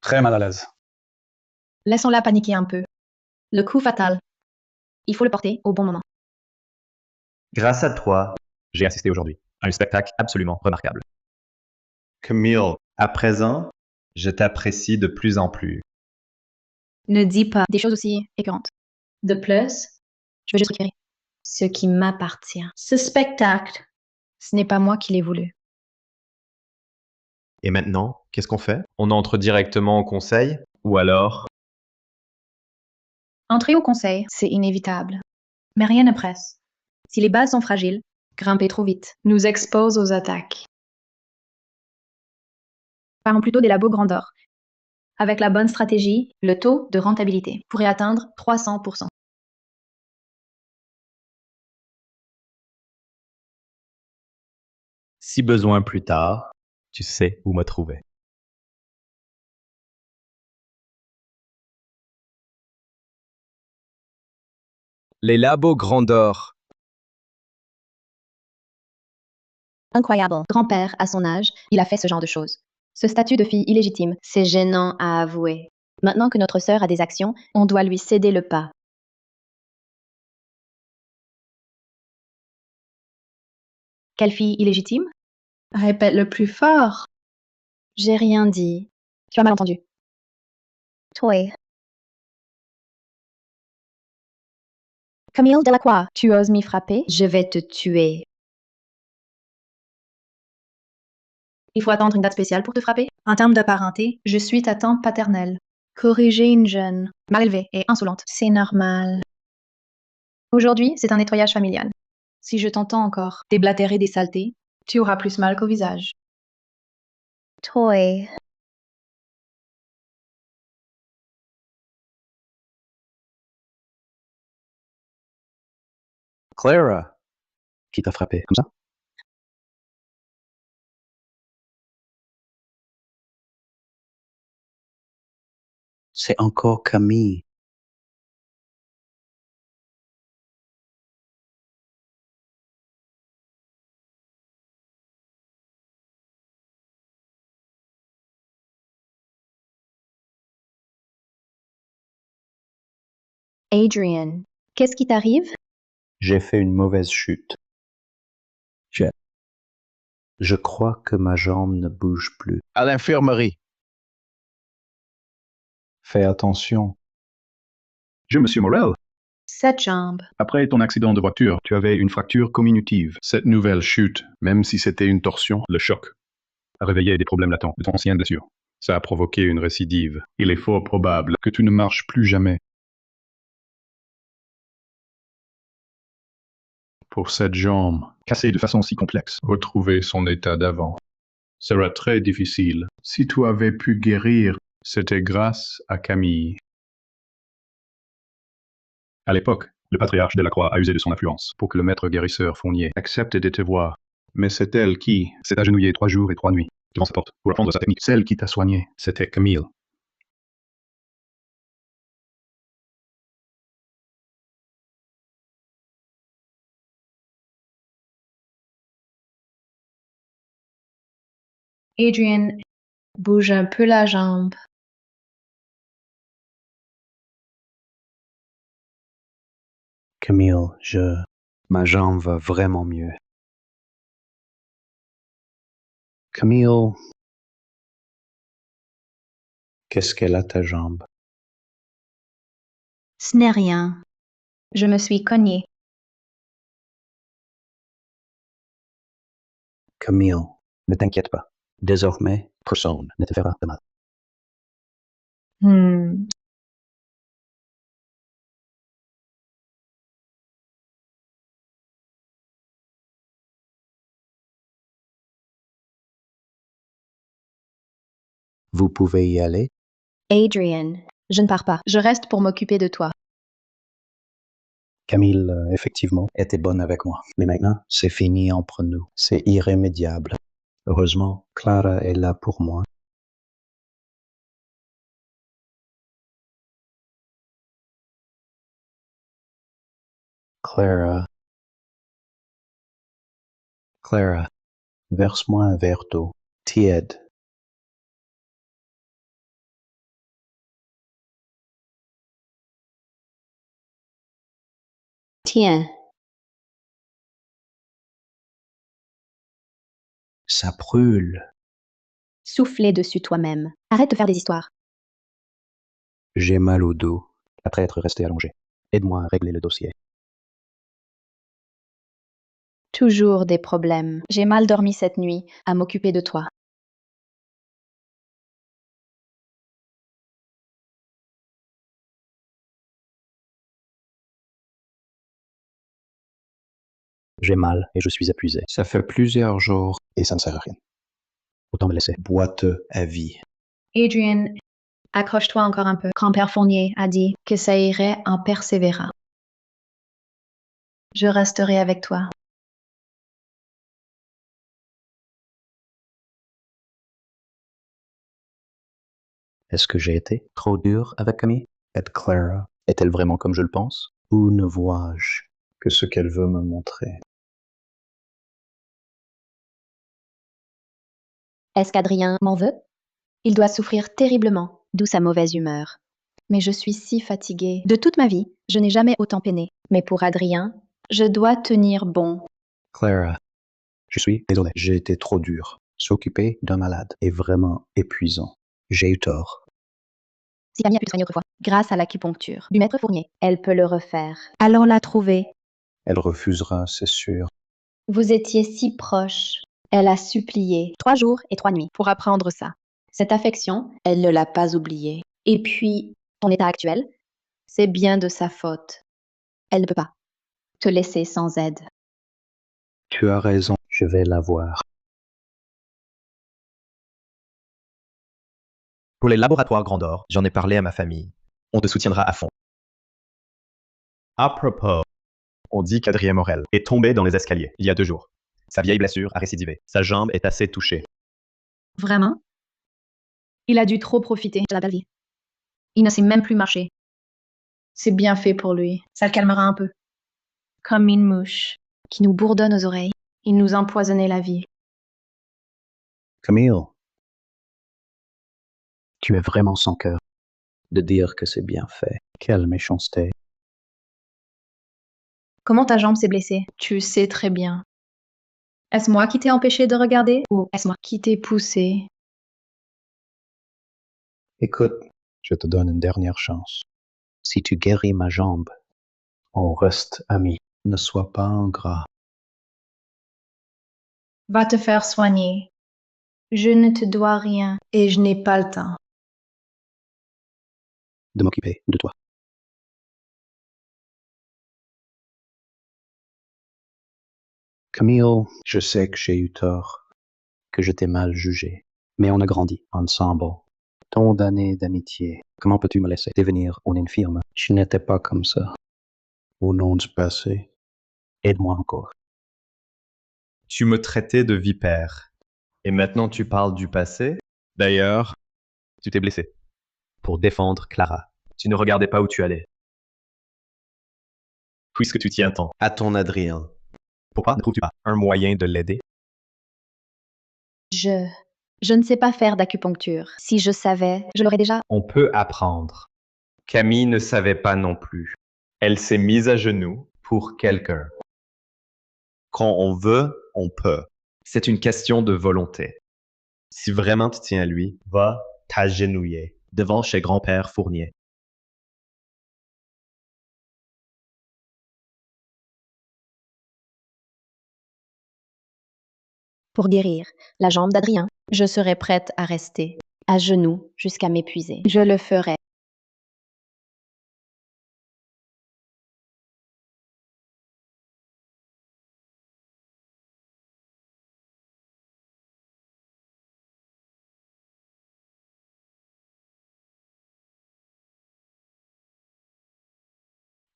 très mal à l'aise. Laissons-la paniquer un peu. Le coup fatal. Il faut le porter au bon moment. Grâce à toi, j'ai assisté aujourd'hui à un spectacle absolument remarquable. Camille, à présent, je t'apprécie de plus en plus. Ne dis pas Des choses aussi écœurantes. de plus Je veux juste récupérer ce qui m'appartient. ce spectacle. Ce n'est pas moi qui l'ai voulu. Et maintenant, qu'est-ce qu'on fait? On entre directement au conseil? Ou alors... Entrer au conseil, c'est inévitable. Mais rien ne presse. Si les bases sont fragiles, grimper trop vite nous expose aux attaques. Parlons plutôt des labos grandeur. Avec la bonne stratégie, le taux de rentabilité pourrait atteindre 300%. Si besoin plus tard, tu sais où me trouver. Les labos grandeur. Incroyable. Grand-père, à son âge, il a fait ce genre de choses. Ce statut de fille illégitime, C'est gênant à avouer. maintenant que notre sœur a des actions, On doit lui céder le pas. quelle fille illégitime? Répète-le plus fort. J'ai rien dit. Tu as mal entendu. Toi. Camille Delacroix, tu oses m'y frapper? Je vais te tuer. Il faut attendre une date spéciale pour te frapper? En termes de parenté, je suis ta tante paternelle. Corriger une jeune, Mal élevée et insolente. c'est normal. Aujourd'hui, c'est un nettoyage familial. Si je t'entends encore déblatérer des saletés, tu auras plus mal qu'au visage. Toi. Clara! Qui t'a frappé comme ça? C'est encore Camille. Adrian, qu'est-ce qui t'arrive? J'ai fait une mauvaise chute. Je crois que ma jambe ne bouge plus. À l'infirmerie. Fais attention. Monsieur Morel, Cette jambe. après ton accident de voiture, tu avais une fracture communitive. Cette nouvelle chute, même si c'était une torsion, le choc, a réveillé des problèmes latents de ton ancienne blessure. Ça a provoqué une récidive. Il est fort probable que tu ne marches plus jamais. Pour cette jambe, cassée de façon si complexe, retrouver son état d'avant sera très difficile. Si tu avais pu guérir, c'était grâce à Camille. À l'époque, le patriarche Delacroix a usé de son influence pour que le maître guérisseur Fournier accepte de te voir. Mais c'est elle qui s'est agenouillée 3 jours et 3 nuits devant sa porte pour apprendre sa technique. Celle qui t'a soigné, c'était Camille. Adrian bouge un peu la jambe. Camille, ma jambe va vraiment mieux. Camille, qu'est-ce qu'elle a ta jambe? Ce n'est rien. Je me suis cognée. Camille, ne t'inquiète pas. Désormais, personne ne te fera de mal. Vous pouvez y aller? Adrian, je ne pars pas. Je reste pour m'occuper de toi. Camille, effectivement, était bonne avec moi. Mais maintenant, c'est fini entre nous. C'est irrémédiable. Heureusement, Clara est là pour moi. Clara, verse-moi un verre d'eau, tiède. Tiens, Ça brûle. soufflez dessus toi-même. Arrête de faire des histoires. J'ai mal au dos, après être resté allongé. Aide-moi à régler le dossier. Toujours des problèmes. J'ai mal dormi cette nuit à m'occuper de toi. J'ai mal et je suis épuisé. Ça fait plusieurs jours et ça ne sert à rien. Autant me laisser boiteux à vie. Adrian, accroche-toi encore un peu. Grand-père Fournier a dit que ça irait en persévérant. Je resterai avec toi. Est-ce que j'ai été trop dur avec Camille? Clara est-elle vraiment comme je le pense? Ou ne vois-je que ce qu'elle veut me montrer? Est-ce qu'Adrien m'en veut? Il doit souffrir terriblement, d'où sa mauvaise humeur. Mais je suis si fatiguée. De toute ma vie, je n'ai jamais autant peiné. Mais pour Adrien, je dois tenir bon. Clara, je suis désolé. J'ai été trop dur. S'occuper d'un malade est vraiment épuisant. J'ai eu tort. Si Camille a pu te soigner autrefois, grâce à l'acupuncture du maître Fournier, elle peut le refaire. Allons la trouver. Elle refusera, c'est sûr. Vous étiez si proches. Elle a supplié 3 jours et 3 nuits pour apprendre ça. Cette affection, elle ne l'a pas oubliée. Et puis, ton état actuel, c'est bien de sa faute. Elle ne peut pas te laisser sans aide. Tu as raison, je vais la voir. Pour les laboratoires Grand d'Or, j'en ai parlé à ma famille. On te soutiendra à fond. À propos, on dit qu'Adrien Morel est tombé dans les escaliers il y a 2 jours. Sa vieille blessure a récidivé. Sa jambe est assez touchée. Vraiment? Il a dû trop profiter de la belle vie. Il ne sait même plus marcher. C'est bien fait pour lui. Ça le calmera un peu. Comme une mouche qui nous bourdonne aux oreilles. Il nous empoisonnait la vie. Camille, tu es vraiment sans cœur de dire que c'est bien fait. Quelle méchanceté. Comment ta jambe s'est blessée? Tu sais très bien. Est-ce moi qui t'ai empêché de regarder ou est-ce moi qui t'ai poussé? Écoute, je te donne une dernière chance. Si tu guéris ma jambe, on reste amis. Ne sois pas ingrat. Va te faire soigner. Je ne te dois rien et je n'ai pas le temps. De m'occuper de toi. Camille, je sais que j'ai eu tort, que je t'ai mal jugé, mais on a grandi ensemble. Tant d'années d'amitié. Comment peux-tu me laisser devenir une infirme? Je n'étais pas comme ça. Au nom du passé, aide-moi encore. Tu me traitais de vipère. Et maintenant tu parles du passé? D'ailleurs, tu t'es blessé. Pour défendre Clara. Tu ne regardais pas où tu allais. Puisque tu tiens tant. À ton Adrien. Pourquoi ne trouves-tu pas un moyen de l'aider? Je ne sais pas faire d'acupuncture. Si je savais, je l'aurais déjà. On peut apprendre. Camille ne savait pas non plus. Elle s'est mise à genoux pour quelqu'un. Quand on veut, on peut. C'est une question de volonté. Si vraiment tu tiens à lui, va t'agenouiller devant chez grand-père Fournier. Pour guérir la jambe d'Adrien, je serais prête à rester à genoux jusqu'à m'épuiser. Je le ferai.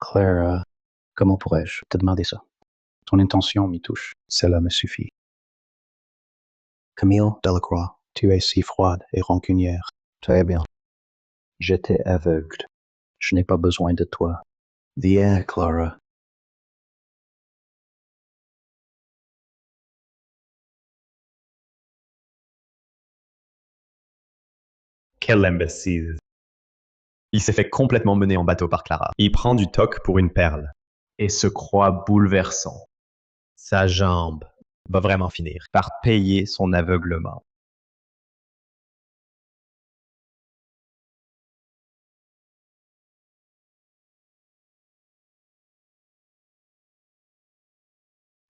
Clara, comment pourrais-je te demander ça? Ton intention m'y touche. Cela me suffit. Camille Delacroix, tu es si froide et rancunière. Très bien. J'étais aveugle. Je n'ai pas besoin de toi. Viens, Clara. Quel imbécile. Il s'est fait complètement mener en bateau par Clara. Il prend du toc pour une perle et se croit bouleversant. Sa jambe va vraiment finir par payer son aveuglement.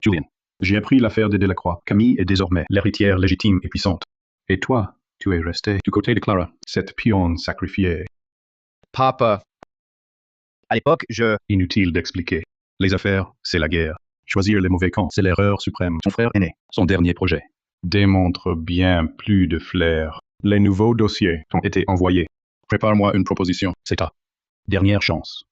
Julien, j'ai appris l'affaire des Delacroix. Camille est désormais l'héritière légitime et puissante. Et toi, tu es resté du côté de Clara, cette pionne sacrifiée. Papa, à l'époque, Inutile d'expliquer. Les affaires, c'est la guerre. Choisir les mauvais camps, c'est l'erreur suprême. Ton frère aîné, son dernier projet, démontre bien plus de flair. Les nouveaux dossiers t'ont été envoyés. Prépare-moi une proposition. C'est ta dernière chance.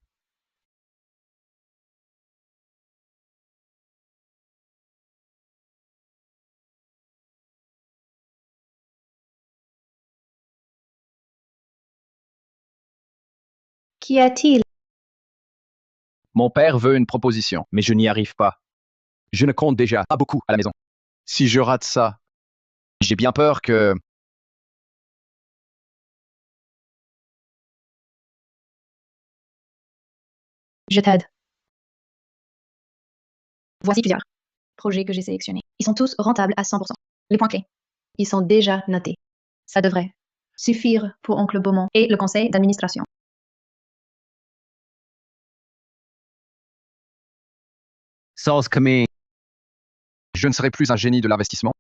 Qu'y a-t-il? Mon père veut une proposition, mais je n'y arrive pas. Je ne compte déjà pas beaucoup à la maison. Si je rate ça, j'ai bien peur que... Je t'aide. Voici plusieurs projets que j'ai sélectionnés. Ils sont tous rentables à 100%. Les points clés. Ils sont déjà notés. Ça devrait suffire pour Oncle Beaumont et le conseil d'administration. Sans Camille, je ne serai plus un génie de l'investissement.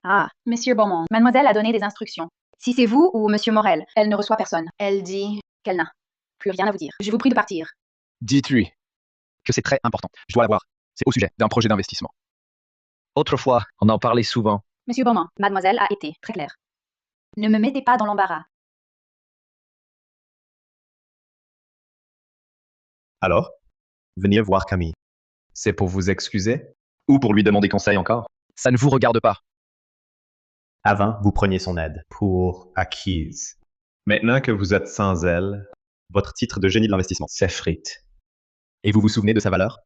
Ah, Monsieur Beaumont, mademoiselle a donné des instructions. Si c'est vous ou Monsieur Morel, elle ne reçoit personne. Elle dit qu'elle n'a plus rien à vous dire. Je vous prie de partir. Dites-lui que c'est très important. Je dois l'avoir. C'est au sujet d'un projet d'investissement. Autrefois, on en parlait souvent. Monsieur Beaumont, mademoiselle a été très claire. Ne me mettez pas dans l'embarras. Alors, venir voir Camille. C'est pour vous excuser ou pour lui demander conseil encore? Ça ne vous regarde pas. Avant, vous preniez son aide pour acquise. Maintenant que vous êtes sans elle, votre titre de génie de l'investissement s'effrite. Et vous vous souvenez de sa valeur?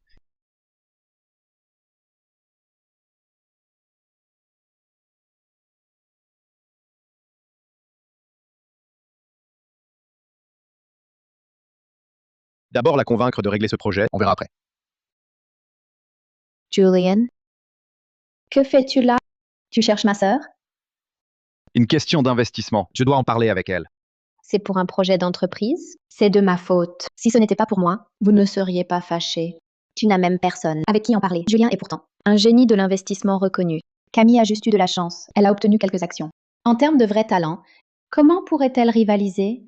D'abord la convaincre de régler ce projet, on verra après. Julian, que fais-tu là? Tu cherches ma sœur? Une question d'investissement. Je dois en parler avec elle. C'est pour un projet d'entreprise? C'est de ma faute. Si ce n'était pas pour moi, vous ne seriez pas fâché. Tu n'as même personne avec qui en parler. Julien est pourtant un génie de l'investissement reconnu. Camille a juste eu de la chance. Elle a obtenu quelques actions. En termes de vrai talent, comment pourrait-elle rivaliser?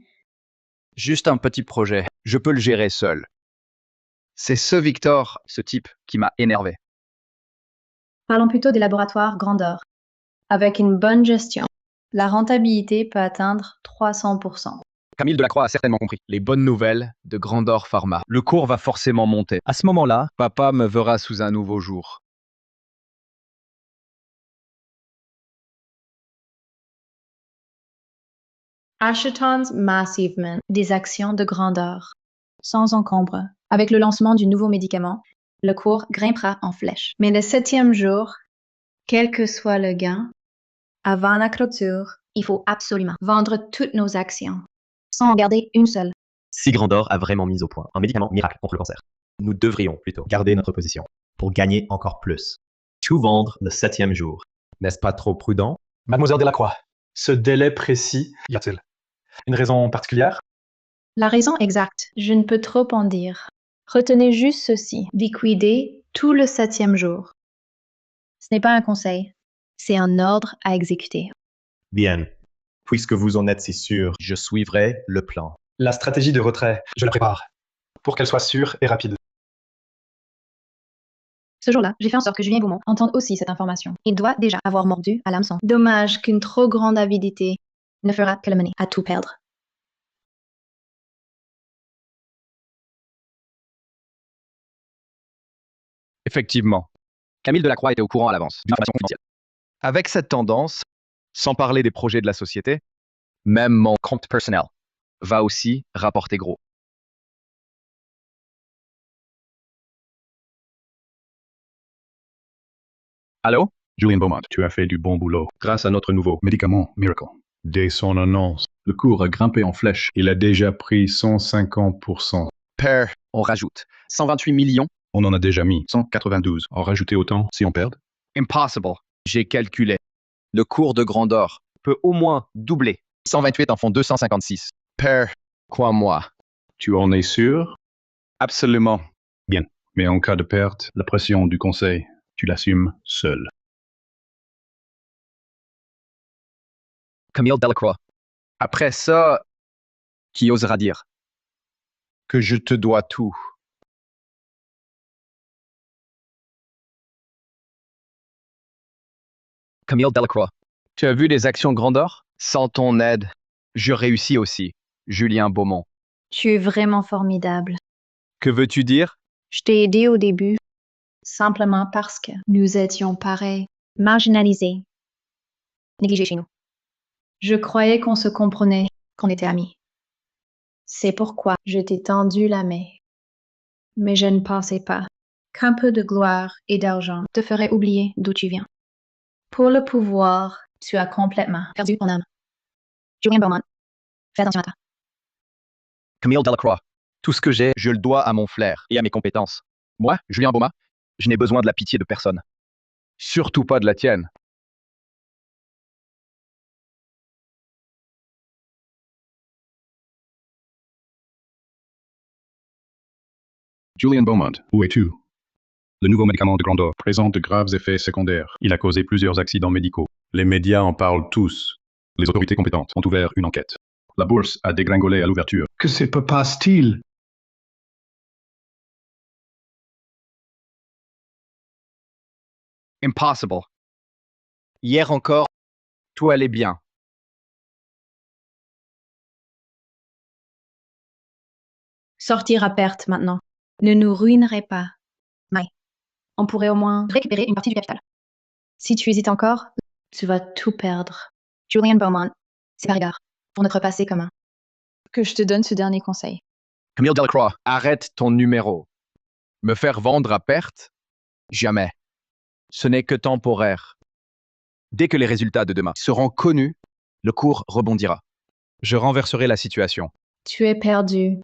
Juste un petit projet. Je peux le gérer seul. C'est ce Victor, ce type, qui m'a énervé. Parlons plutôt des laboratoires grandeur. Avec une bonne gestion, la rentabilité peut atteindre 300%. Camille Delacroix a certainement compris. Les bonnes nouvelles de Grandor Pharma. Le cours va forcément monter. À ce moment-là, papa me verra sous un nouveau jour. Achetons massivement des actions de grandeur, sans encombre. Avec le lancement du nouveau médicament, le cours grimpera en flèche. Mais le 7e jour, quel que soit le gain, avant la clôture, il faut absolument vendre toutes nos actions, sans en garder une seule. Si Grandor a vraiment mis au point un médicament miracle contre le cancer, nous devrions plutôt garder notre position pour gagner encore plus. Tout vendre le 7e jour. N'est-ce pas trop prudent? Mademoiselle Delacroix, ce délai précis, y a-t-il une raison particulière? La raison exacte, je ne peux trop en dire. Retenez juste ceci, liquider tout le 7e jour. Ce n'est pas un conseil, c'est un ordre à exécuter. Bien. Puisque vous en êtes si sûr, je suivrai le plan. La stratégie de retrait, je la prépare, pour qu'elle soit sûre et rapide. Ce jour-là, j'ai fait en sorte que Julien Beaumont entende aussi cette information. Il doit déjà avoir mordu à l'hameçon. Dommage qu'une trop grande avidité ne fera que le mener à tout perdre. Effectivement, Camille Delacroix était au courant à l'avance d'une information confidentielle. Avec cette tendance, sans parler des projets de la société, même mon compte personnel va aussi rapporter gros. Allô? Julian Beaumont, tu as fait du bon boulot. Grâce à notre nouveau médicament Miracle. Dès son annonce, le cours a grimpé en flèche. Il a déjà pris 150%. Père, on rajoute 128 millions. On en a déjà mis 192. En rajouter autant si on perd? Impossible. J'ai calculé. Le cours de Grandor peut au moins doubler. 128 en font 256. Père, crois-moi. Tu en es sûr? Absolument. Bien. Mais en cas de perte, la pression du conseil, tu l'assumes seul. Camille Delacroix. Après ça, qui osera dire que je te dois tout? Camille Delacroix. Tu as vu les actions Grandor? Sans ton aide, je réussis aussi, Julien Beaumont. Tu es vraiment formidable. Que veux-tu dire? Je t'ai aidé au début, simplement parce que nous étions pareils, marginalisés, négligés chez nous. Je croyais qu'on se comprenait, qu'on était amis. C'est pourquoi je t'ai tendu la main. Mais je ne pensais pas qu'un peu de gloire et d'argent te ferait oublier d'où tu viens. Pour le pouvoir, tu as complètement perdu ton âme. Julien Beaumont, fais attention à toi. Camille Delacroix. Tout ce que j'ai, je le dois à mon flair et à mes compétences. Moi, Julien Beaumont, je n'ai besoin de la pitié de personne. Surtout pas de la tienne. Julian Beaumont, où es-tu? Le nouveau médicament de Grandor présente de graves effets secondaires. Il a causé plusieurs accidents médicaux. Les médias en parlent tous. Les autorités compétentes ont ouvert une enquête. La bourse a dégringolé à l'ouverture. Que se passe-t-il? Impossible. Hier encore, tout allait bien. Sortir à perte maintenant ne nous ruinerait pas. Mais on pourrait au moins récupérer une partie du capital. Si tu hésites encore, tu vas tout perdre. Julian Beaumont, c'est par égard pour notre passé commun que je te donne ce dernier conseil. Camille Delacroix, arrête ton numéro. Me faire vendre à perte? Jamais. Ce n'est que temporaire. Dès que les résultats de demain seront connus, le cours rebondira. Je renverserai la situation. Tu es perdu.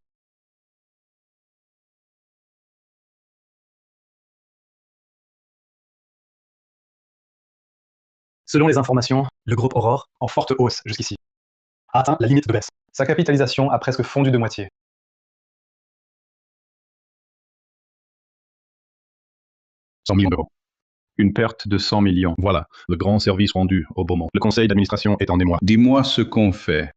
Selon les informations, le groupe Aurore, en forte hausse jusqu'ici, a atteint la limite de baisse. Sa capitalisation a presque fondu de moitié. $100 millions. Une perte de 100 millions. Voilà, le grand service rendu au Beaumont. Le conseil d'administration est en émoi. Dis-moi ce qu'on fait.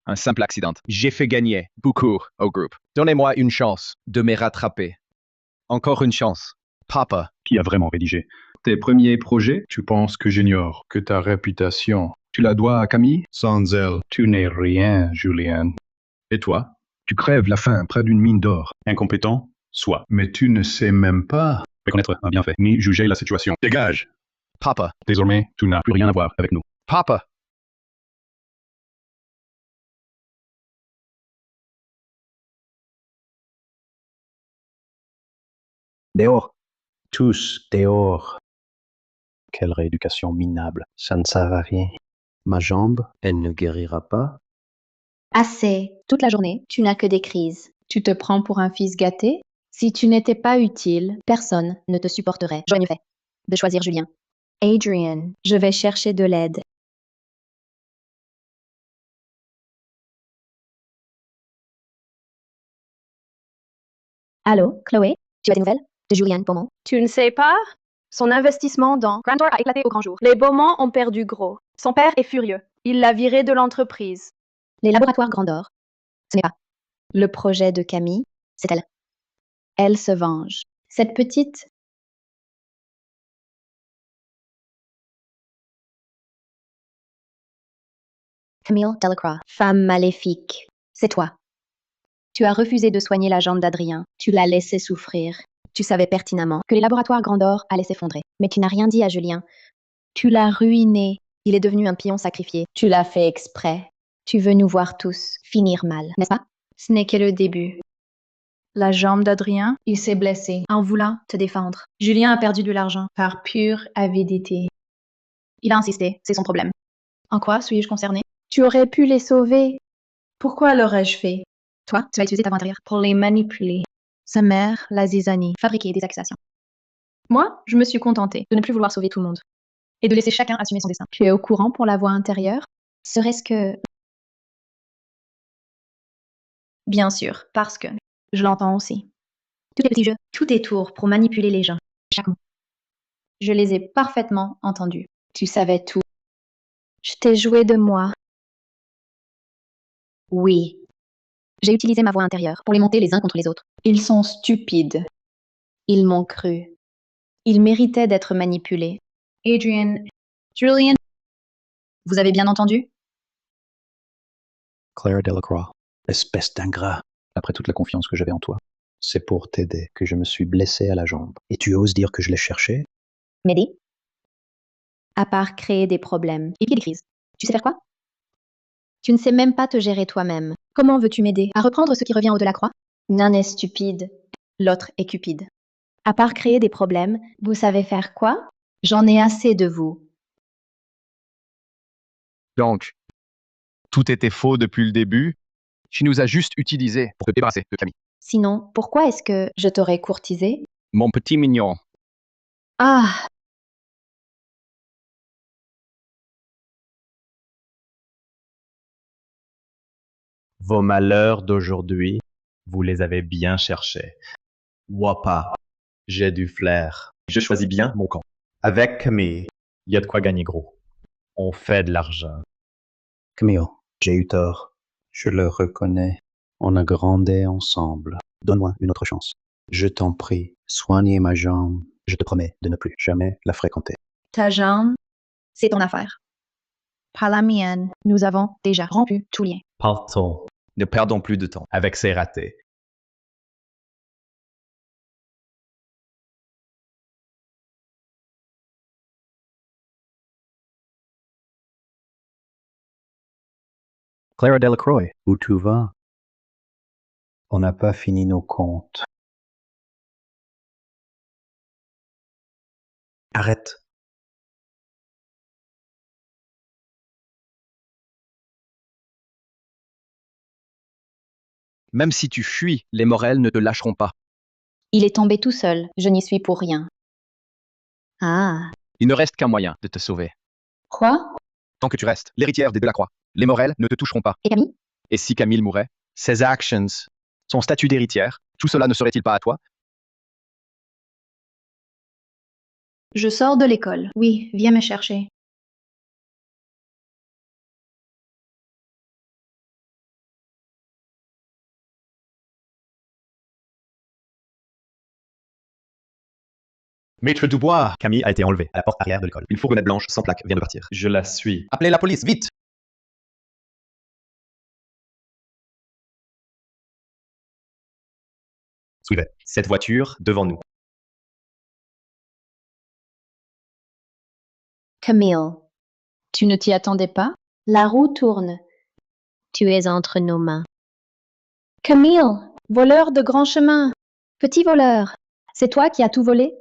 Un simple accident. J'ai fait gagner beaucoup au groupe. Donnez-moi une chance de me rattraper. Encore une chance. Papa. Qui a vraiment rédigé tes premiers projets? Tu penses que j'ignore que ta réputation, tu la dois à Camille? Sans elle, tu n'es rien, Julien. Et toi? Tu crèves la faim près d'une mine d'or. Incompétent? Soit. Mais tu ne sais même pas reconnaître un bienfait, ni juger la situation. Dégage! Papa. Désormais, tu n'as plus rien à voir avec nous. Papa. Dehors. Tous dehors. Quelle rééducation minable. Ça ne sert à rien. Ma jambe, elle ne guérira pas. Assez. Toute la journée, tu n'as que des crises. Tu te prends pour un fils gâté? Si tu n'étais pas utile, Personne ne te supporterait. J'aurais mieux fait de choisir Julien. Adrian, Je vais chercher de l'aide. Allô, Chloé? Tu as des nouvelles de Julien Beaumont? Tu ne sais pas? Son investissement dans Grandor a éclaté au grand jour. Les Beaumont ont perdu gros. Son père est furieux. Il l'a viré de l'entreprise. Les laboratoires Grandor. Ce n'est pas le projet de Camille, c'est elle. Elle se venge. cette petite... Camille Delacroix, femme maléfique. C'est toi. Tu as refusé de soigner la jambe d'Adrien. Tu l'as laissé souffrir. Tu savais pertinemment que les laboratoires Grandor allaient s'effondrer. Mais tu n'as rien dit à Julien. Tu l'as ruiné. Il est devenu un pion sacrifié. Tu l'as fait exprès. Tu veux nous voir tous finir mal, n'est-ce pas? Ce n'est que le début. La jambe d'Adrien, il s'est blessé en voulant te défendre. Julien a perdu de l'argent par pure avidité. Il a insisté, c'est son problème. En quoi suis-je concernée? Tu aurais pu les sauver. Pourquoi l'aurais-je fait? Toi, tu as utilisé ta voix intérieure Pour les manipuler. Sa mère, la zizanie. fabriquer des accusations. Moi, je me suis contentée de ne plus vouloir sauver tout le monde. Et de laisser chacun assumer son destin. Tu es au courant pour la voix intérieure? Serait-ce que... Bien sûr, parce que je l'entends aussi. Tous les petits jeux, Tous tes tours pour manipuler les gens. chaque mot. Je les ai parfaitement entendus. Tu savais tout. Je t'ai joué de moi. Oui. J'ai utilisé ma voix intérieure pour les monter les uns contre les autres. Ils sont stupides. Ils m'ont cru. Ils méritaient d'être manipulés. Adrian, Julian, vous avez bien entendu? Claire Delacroix, espèce d'ingrat, après toute la confiance que j'avais en toi. C'est pour t'aider que je me suis blessé à la jambe. Et tu oses dire que je l'ai cherché? M'aider? À part créer des problèmes et puis des crises. Tu sais faire quoi? Tu ne sais même pas te gérer toi-même. Comment veux-tu m'aider à reprendre ce qui revient au Delacroix? L'un est stupide, L'autre est cupide. À part créer des problèmes, vous savez faire quoi? J'en ai assez de vous. Donc, tout était faux depuis le début. Tu nous as juste utilisés pour te débarrasser de Camille. sinon, pourquoi est-ce que Je t'aurais courtisé? Mon petit mignon. Ah, Vos malheurs d'aujourd'hui, vous les avez bien cherchés. Moi pas. J'ai du flair. Je choisis bien mon camp. Avec Camille, il y a de quoi gagner gros. On fait de l'argent. Camille, j'ai eu tort. Je le reconnais. On a grandi ensemble. Donne-moi une autre chance. Je t'en prie, soignez ma jambe. Je te promets de ne plus jamais la fréquenter. ta jambe, c'est ton affaire. pas la mienne. Nous avons déjà rompu tout lien. Partons. Ne perdons plus de temps. Avec ses ratés. Clara Delacroix, où tu vas? On n'a pas fini nos comptes. Arrête. Même si tu fuis, les Morel ne te lâcheront pas. Il est tombé tout seul. Je n'y suis pour rien. Ah, Il ne reste qu'un moyen de te sauver. Quoi? Tant que tu restes l'héritière des Delacroix, les Morel ne te toucheront pas. et Camille? Et si Camille mourait, ses actions, son statut d'héritière, tout cela ne serait-il pas à toi? Je sors de l'école. Oui, viens me chercher. Maître Dubois. Camille a été enlevée à la porte arrière de l'école. Une fourgonnette blanche sans plaque vient de partir. Je la suis. Appelez la police, vite! Suivez. Cette voiture devant nous. Camille, tu ne t'y attendais pas? La roue tourne. Tu es entre nos mains. Camille, voleur de grand chemin. Petit voleur, c'est toi qui as tout volé?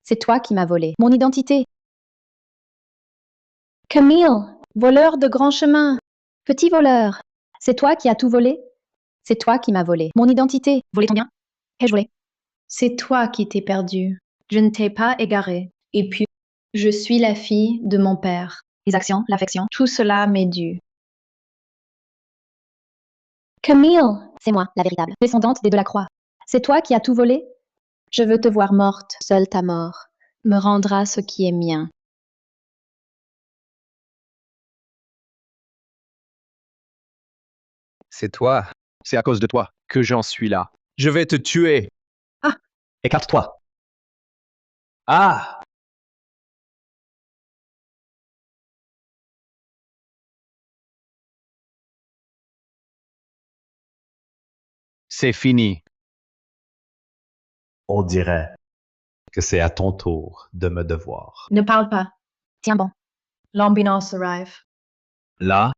C'est toi qui m'as volé mon identité. Camille, voleur de grand chemin. Petit voleur, c'est toi qui as tout volé? C'est toi qui m'as volé mon identité. Volé ton bien? Qu'ai-je volé? C'est toi qui t'es perdu. Je ne t'ai pas égaré. Et puis, je suis la fille de mon père. Les actions, l'affection. Tout cela m'est dû. Camille, c'est moi, la véritable descendante des Delacroix. C'est toi qui as tout volé? Je veux te voir morte, seule ta mort me rendra ce qui est mien. C'est toi. C'est à cause de toi que j'en suis là. Je vais te tuer. Ah! Écarte-toi. Ah! C'est fini. On dirait que c'est à ton tour de me devoir. Ne parle pas. Tiens bon. L'ambulance arrive. Là,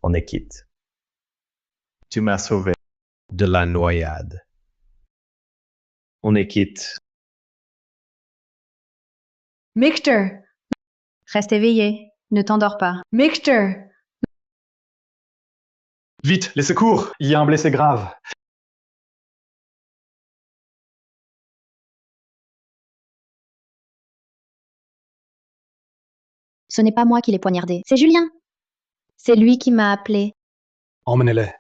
On est quitte. Tu m'as sauvé de la noyade. On est quitte. Victor! Reste éveillé. Ne t'endors pas. Victor! Vite, les secours! Il y a un blessé grave. Ce n'est pas moi qui l'ai poignardé, c'est Julien. C'est lui qui m'a appelé. Emmenez-les.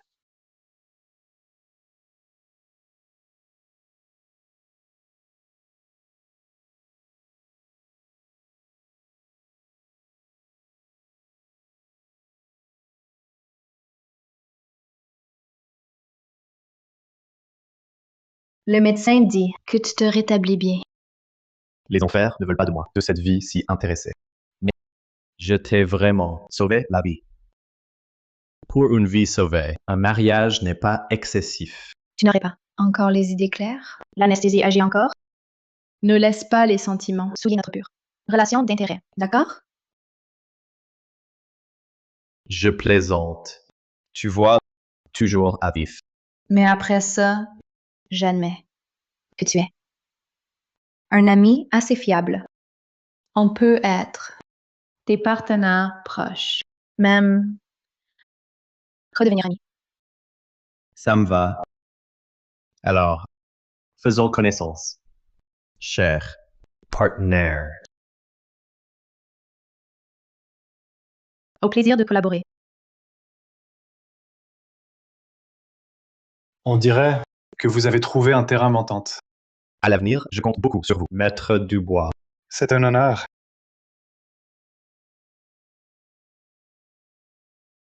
Le médecin dit que tu te rétablis bien. Les enfers ne veulent pas de moi, de cette vie si intéressée. Mais je t'ai vraiment sauvé la vie. Pour une vie sauvée, un mariage n'est pas excessif. Tu n'aurais pas. Encore les idées claires? L'anesthésie agit encore. Ne laisse pas les sentiments. Souligne notre pure relation d'intérêt. D'accord? Je plaisante. Tu vois, toujours à vif. Mais après ça, J'admets que tu es un ami assez fiable. On peut être des partenaires proches. Même redevenir ami. Ça me va. Alors, faisons connaissance. Cher partenaire. Au plaisir de collaborer. On dirait que vous avez trouvé un terrain d'entente. À l'avenir, je compte beaucoup sur vous. Maître Dubois. C'est un honneur.